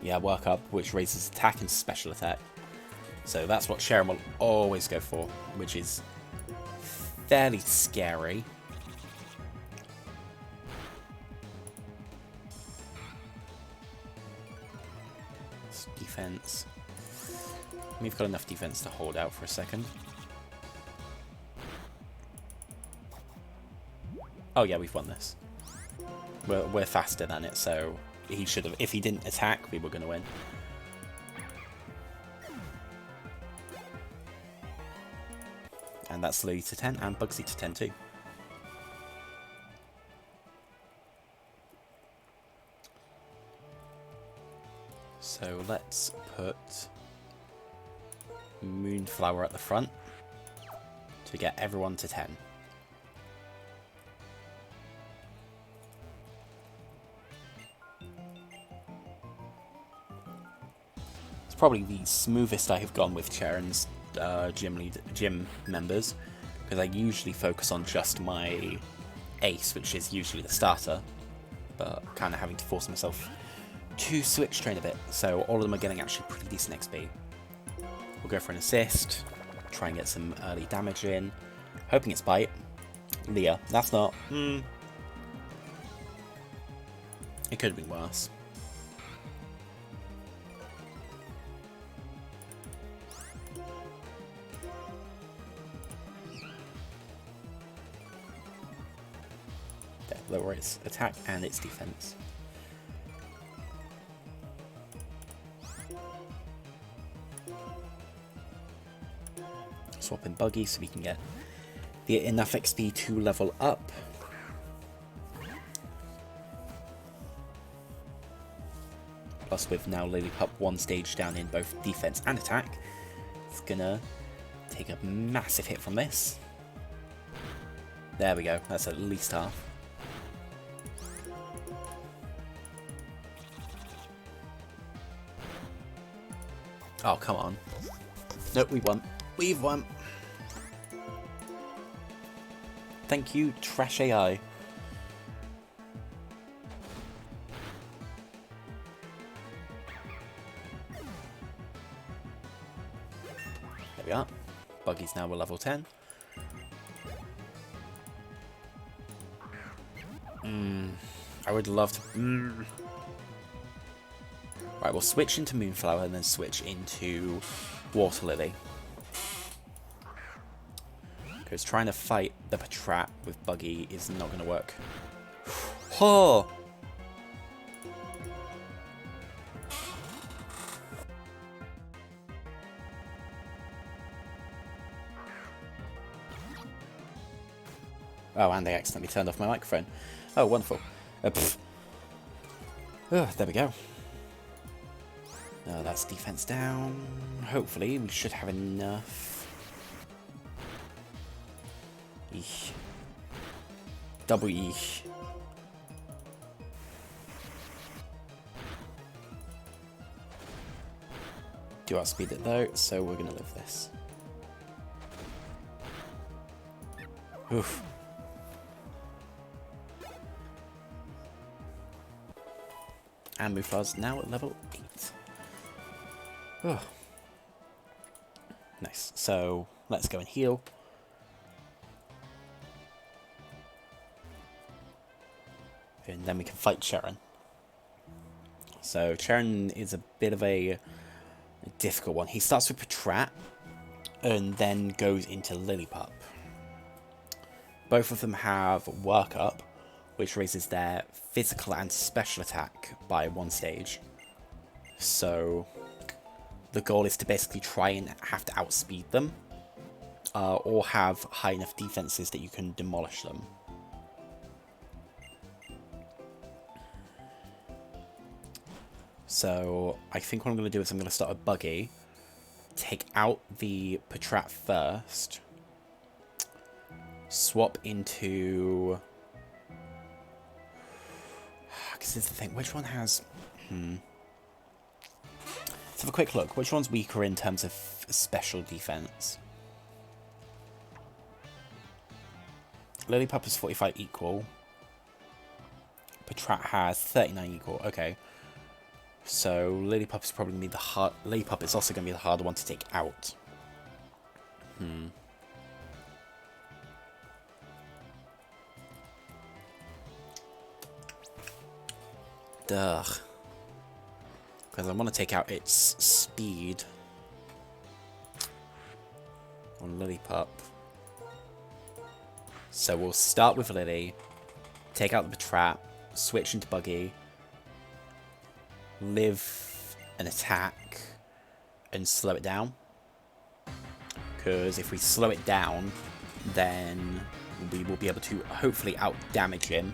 [SPEAKER 1] Yeah, work up, which raises attack and special attack. So that's what Sharon will always go for, which is fairly scary. It's defense. We've got enough defense to hold out for a second. Oh yeah, we've won this. We're faster than it, so he should have. If he didn't attack, we were going to win. And that's Lily to 10 and Bugsy to 10 too. So let's put Moonflower at the front to get everyone to 10. It's probably the smoothest I have gone with Sharon's gym members, because I usually focus on just my ace, which is usually the starter, but kind of having to force myself to switch train a bit, so all of them are getting actually pretty decent XP. We'll go for an assist, try and get some early damage in, hoping it's bite. Leah, that's not. It could have been worse. Lower its attack and its defense. Swap in Buggy so we can get enough XP to level up. Plus, with now Lilypup one stage down in both defense and attack, it's gonna take a massive hit from this. There we go, that's at least half. Oh, come on. Nope, we won. We've won. Thank you, Trash AI. There we are. Buggy's now a level 10. I would love to... Right, we'll switch into Moonflower and then switch into Water Lily. Because trying to fight the Patrat with Buggy is not going to work. Oh! Oh, and they accidentally turned off my microphone. Oh, wonderful. Oh, there we go. That's defense down. Hopefully, we should have enough. Eesh. Double eesh. Do outspeed it though, so we're gonna live this. Oof. And Mufla's now at level 8. Oh. Nice. So let's go and heal. And then we can fight Charon. So Charon is a bit of a difficult one. He starts with Patrat and then goes into Lillipup. Both of them have Work Up, which raises their physical and special attack by 1 stage. So the goal is to basically try and have to outspeed them, or have high enough defenses that you can demolish them. So I think what I'm going to do is I'm going to start a Buggy, take out the Patrat first, swap into... Because here's the thing, which one has... Let's have a quick look. Which one's weaker in terms of special defense? Lillipup is 45 equal. Patrat has 39 equal. Okay. So Lillipup is probably going to be the hard... Lillipup is also going to be the harder one to take out. Duh. Because I want to take out its speed on Lillipup. So we'll start with Lily, take out the Patrat, switch into Buggy, live an attack, and slow it down. Because if we slow it down, then we will be able to hopefully out-damage him.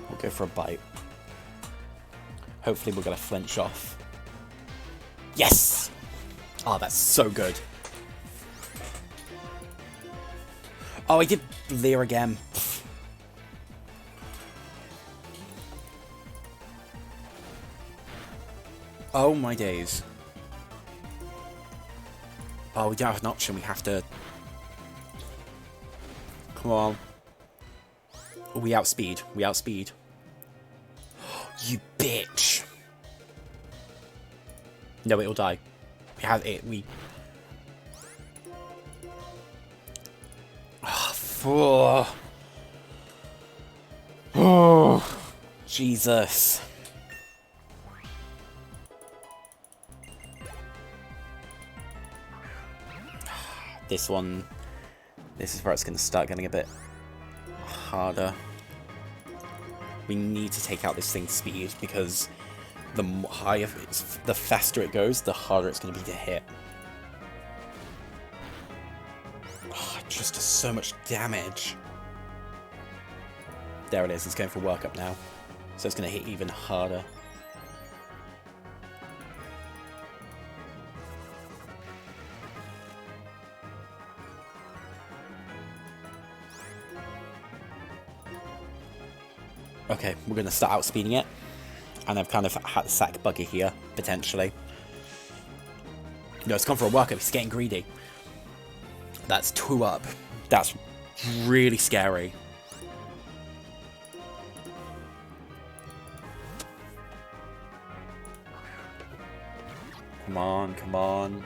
[SPEAKER 1] We'll go for a bite. Hopefully we'll get a flinch off. Yes! Oh, that's so good. Oh, I did Leer again. Oh my days. Oh, we don't have an option. We have to... Come on. We outspeed. We outspeed. You bitch. No, it'll die. We have it. We... Oh, oh, Jesus. This one, this is where it's going to start getting a bit harder. We need to take out this thing's speed because the higher, the faster it goes, the harder it's going to be to hit. Oh, it just does so much damage. There it is. It's going for workup now, so it's going to hit even harder. Okay, we're going to start outspeeding it. And I've kind of had to sack Buggy here, potentially. No, it's gone for a workup. It's getting greedy. That's 2 up. That's really scary. Come on, come on.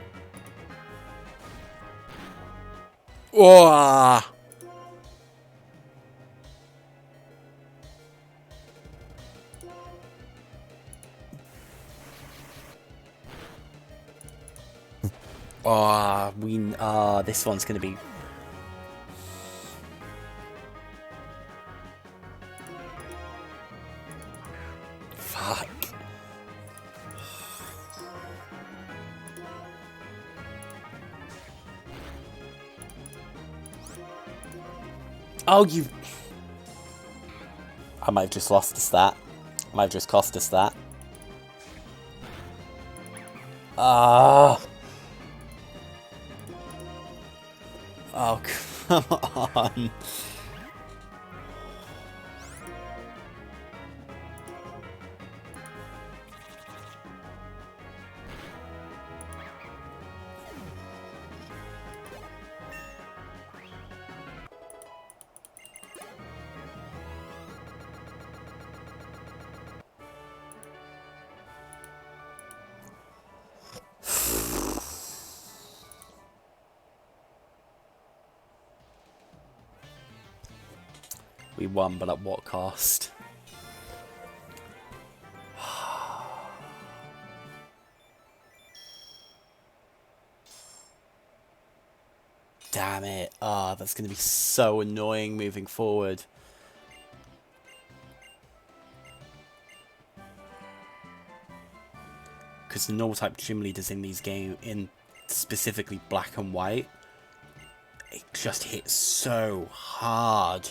[SPEAKER 1] Whoa! Oh, this one's going to be... Oh, you... I might have just lost us that. Might have just cost us that. Ah. Oh, come on. We won, but at what cost? Damn it. Ah, that's going to be so annoying moving forward. Because the normal type gym leaders in these games, in specifically black and white, it just hits so hard.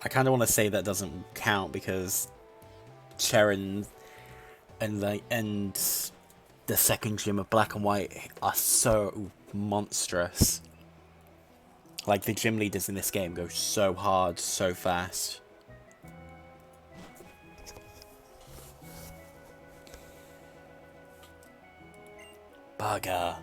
[SPEAKER 1] I kind of want to say that doesn't count because Sharon and the second gym of black and white are so monstrous. Like, the gym leaders in this game go so hard, so fast. Bugger.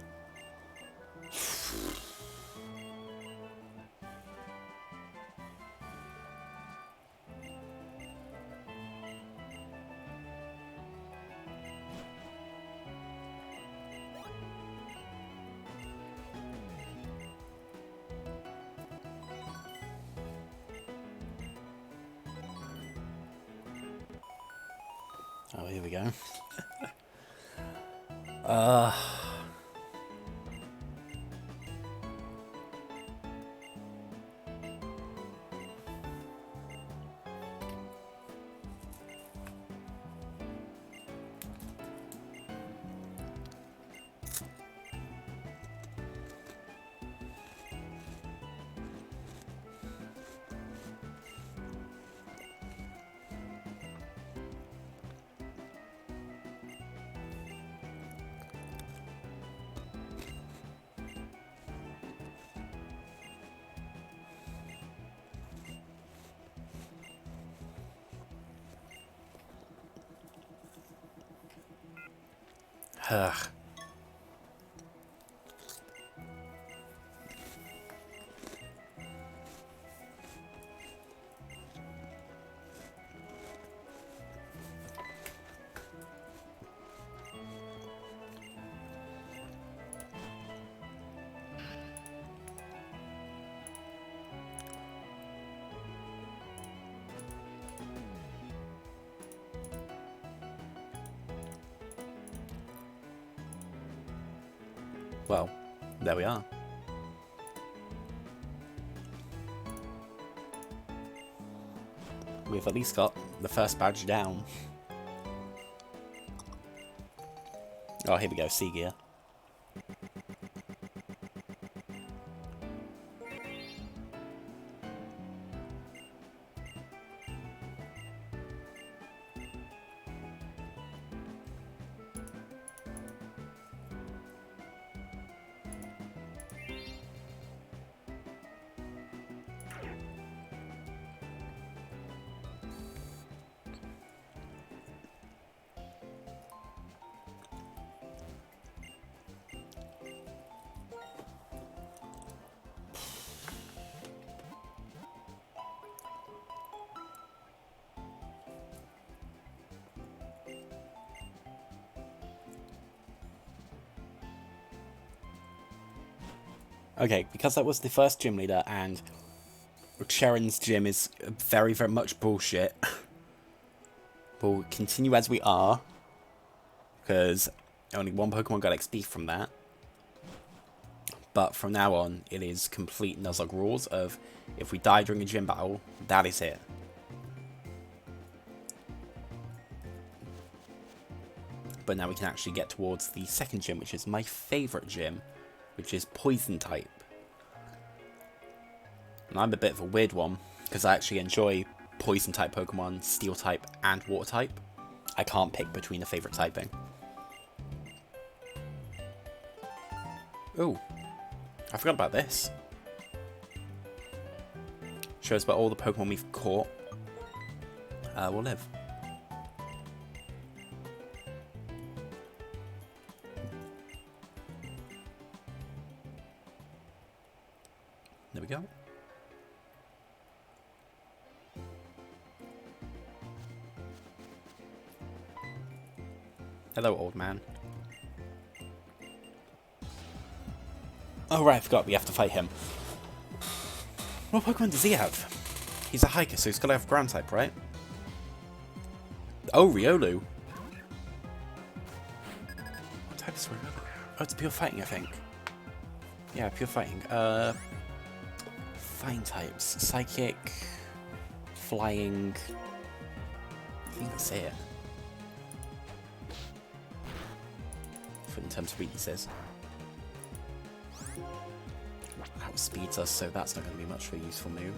[SPEAKER 1] Oh, here we go. Ugh. Well, there we are. We've at least got the first badge down. Oh, here we go, Sea Gear. Okay, because that was the first gym leader and Sharon's gym is very, very much bullshit. We'll continue as we are, because only one Pokemon got XP from that. But from now on, it is complete Nuzlocke rules of if we die during a gym battle, that is it. But now we can actually get towards the second gym, which is my favourite gym, which is poison type. And I'm a bit of a weird one, because I actually enjoy poison type Pokemon, steel type, and water type. I can't pick between a favourite typing. Ooh, I forgot about this. Shows about all the Pokemon we've caught will live. There we go. Hello, old man. Oh right, I forgot we have to fight him. What Pokemon does he have? He's a hiker, so he's got to have ground type, right? Oh, Riolu. What type is Riolu? Oh, it's pure fighting, I think. Yeah, pure fighting. Fighting types. Psychic, flying. I think that's it. In terms of weaknesses. Outspeeds us, so that's not going to be much of a useful move.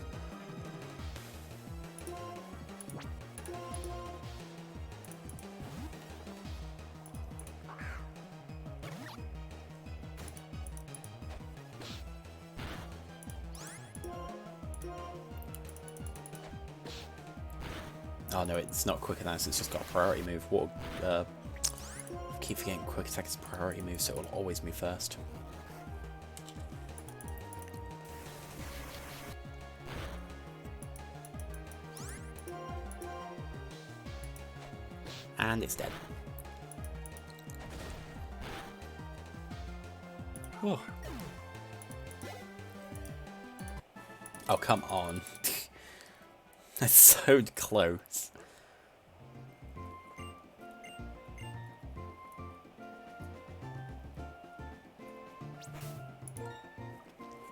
[SPEAKER 1] Oh no, it's not quick enough, it's just got a priority move. What? Keep forgetting quick attack is a priority move, so it will always move first. And it's dead. Oh, oh come on. That's so close.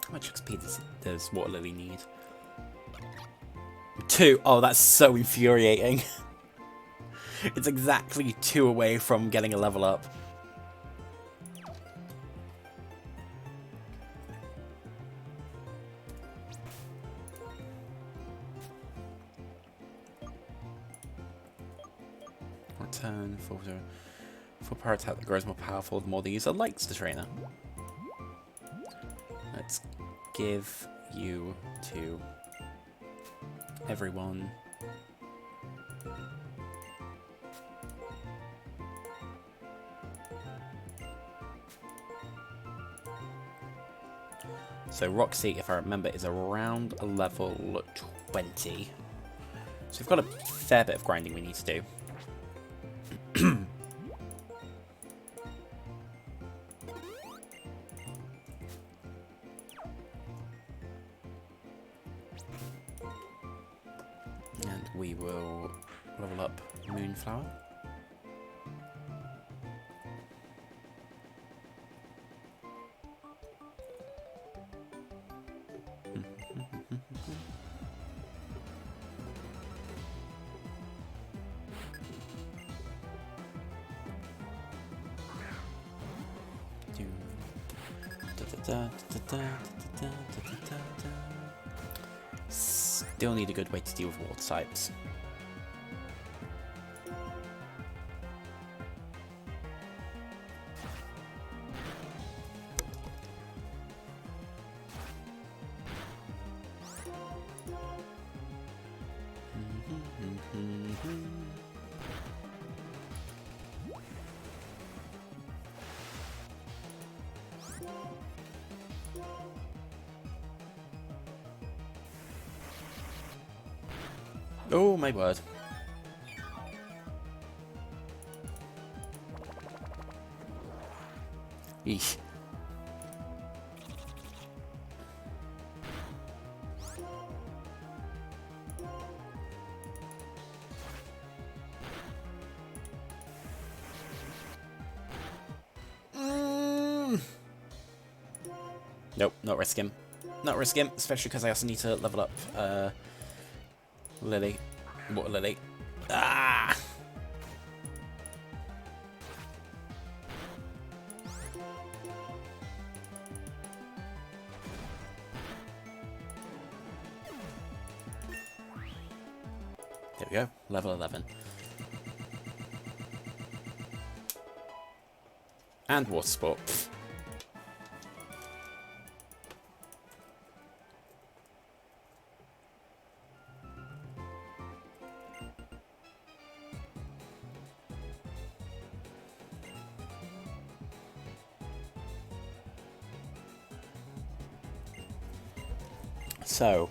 [SPEAKER 1] How much XP does Water Lily need? 2! Oh, that's so infuriating. It's exactly 2 away from getting a level up. Return, full power attack that grows more powerful the more the user likes the trainer. Let's give you to everyone. So Roxy, if I remember, is around a level 20. So we've got a fair bit of grinding we need to do. And we will level up Moonflower. Still need a good way to deal with water types. Oh my word. Eesh. Nope, not risk him. Not risk him, especially because I also need to level up Lily. Water Lily. Ah! we go, level 11. And water sport. So,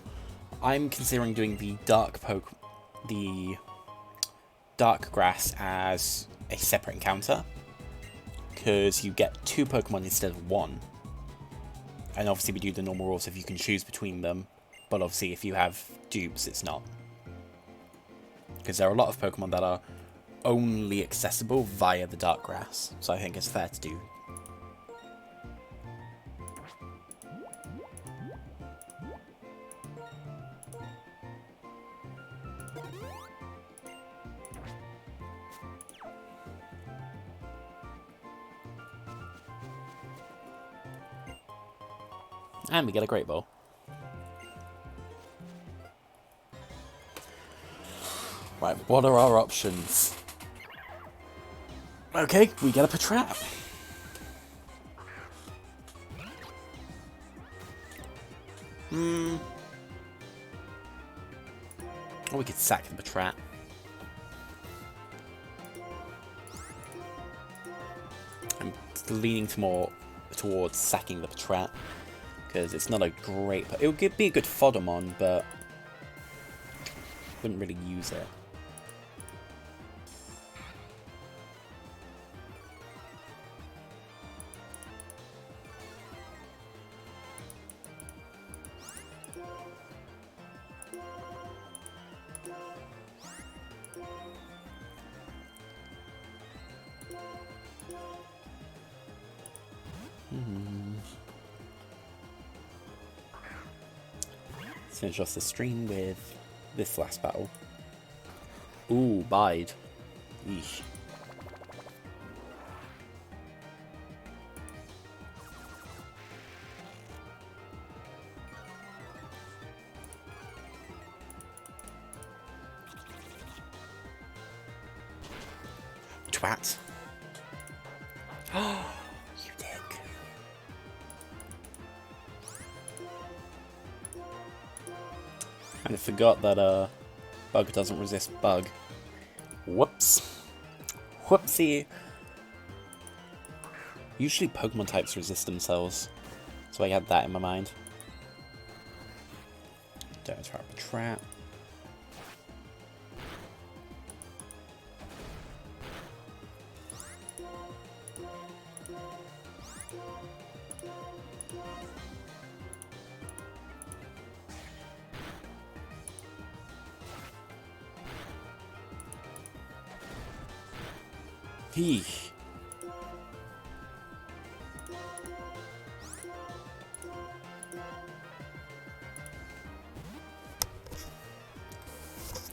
[SPEAKER 1] I'm considering doing the dark grass as a separate encounter, because you get 2 Pokemon instead of 1. And obviously we do the normal rules if you can choose between them, but obviously if you have dupes, it's not. Because there are a lot of Pokemon that are only accessible via the dark grass, so I think it's fair to do. And we get a Great Ball. Right, what are our options? Okay, we get a Trap. Or we could sack the Trap. I'm leaning towards sacking the Trap, because it's not a great... It would be a good Foddermon, but wouldn't really use it. Let's finish off the stream with this last battle. Ooh, Bide. Eesh. Twat. Oh, you dick. I forgot that Bug doesn't resist Bug. Whoops. Whoopsie. Usually Pokemon types resist themselves, so I had that in my mind. Don't trap a trap. Eesh.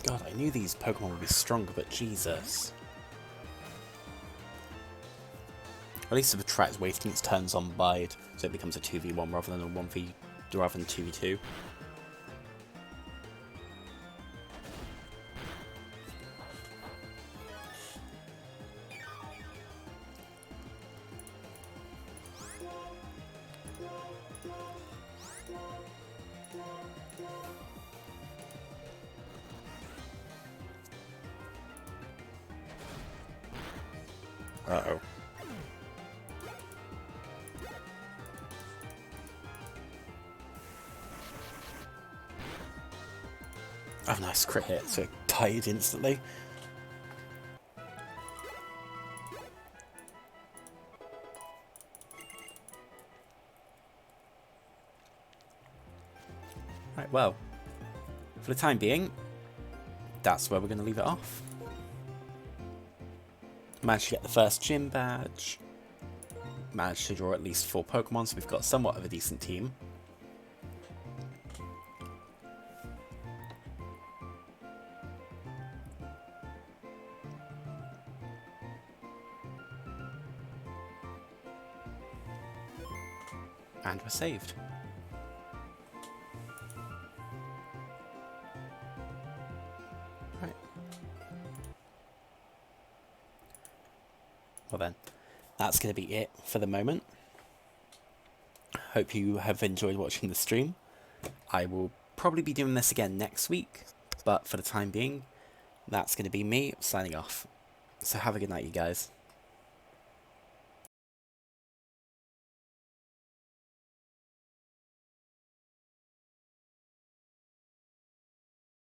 [SPEAKER 1] God, I knew these Pokemon would be stronger, but Jesus. At least if a Trat's wasting its turns on Bide, so it becomes a 2v1 rather than a 2v2. Uh-oh. Oh, nice crit hit, so it died instantly. Right, well, for the time being, that's where we're going to leave it off. Managed to get the first gym badge. Managed to draw at least 4 Pokemon, so we've got somewhat of a decent team. And we're saved. Right. well then, that's going to be it for the moment. Hope you have enjoyed watching the stream. I will probably be doing this again next week, but for the time being, that's going to be me signing off. So have a good night, you guys.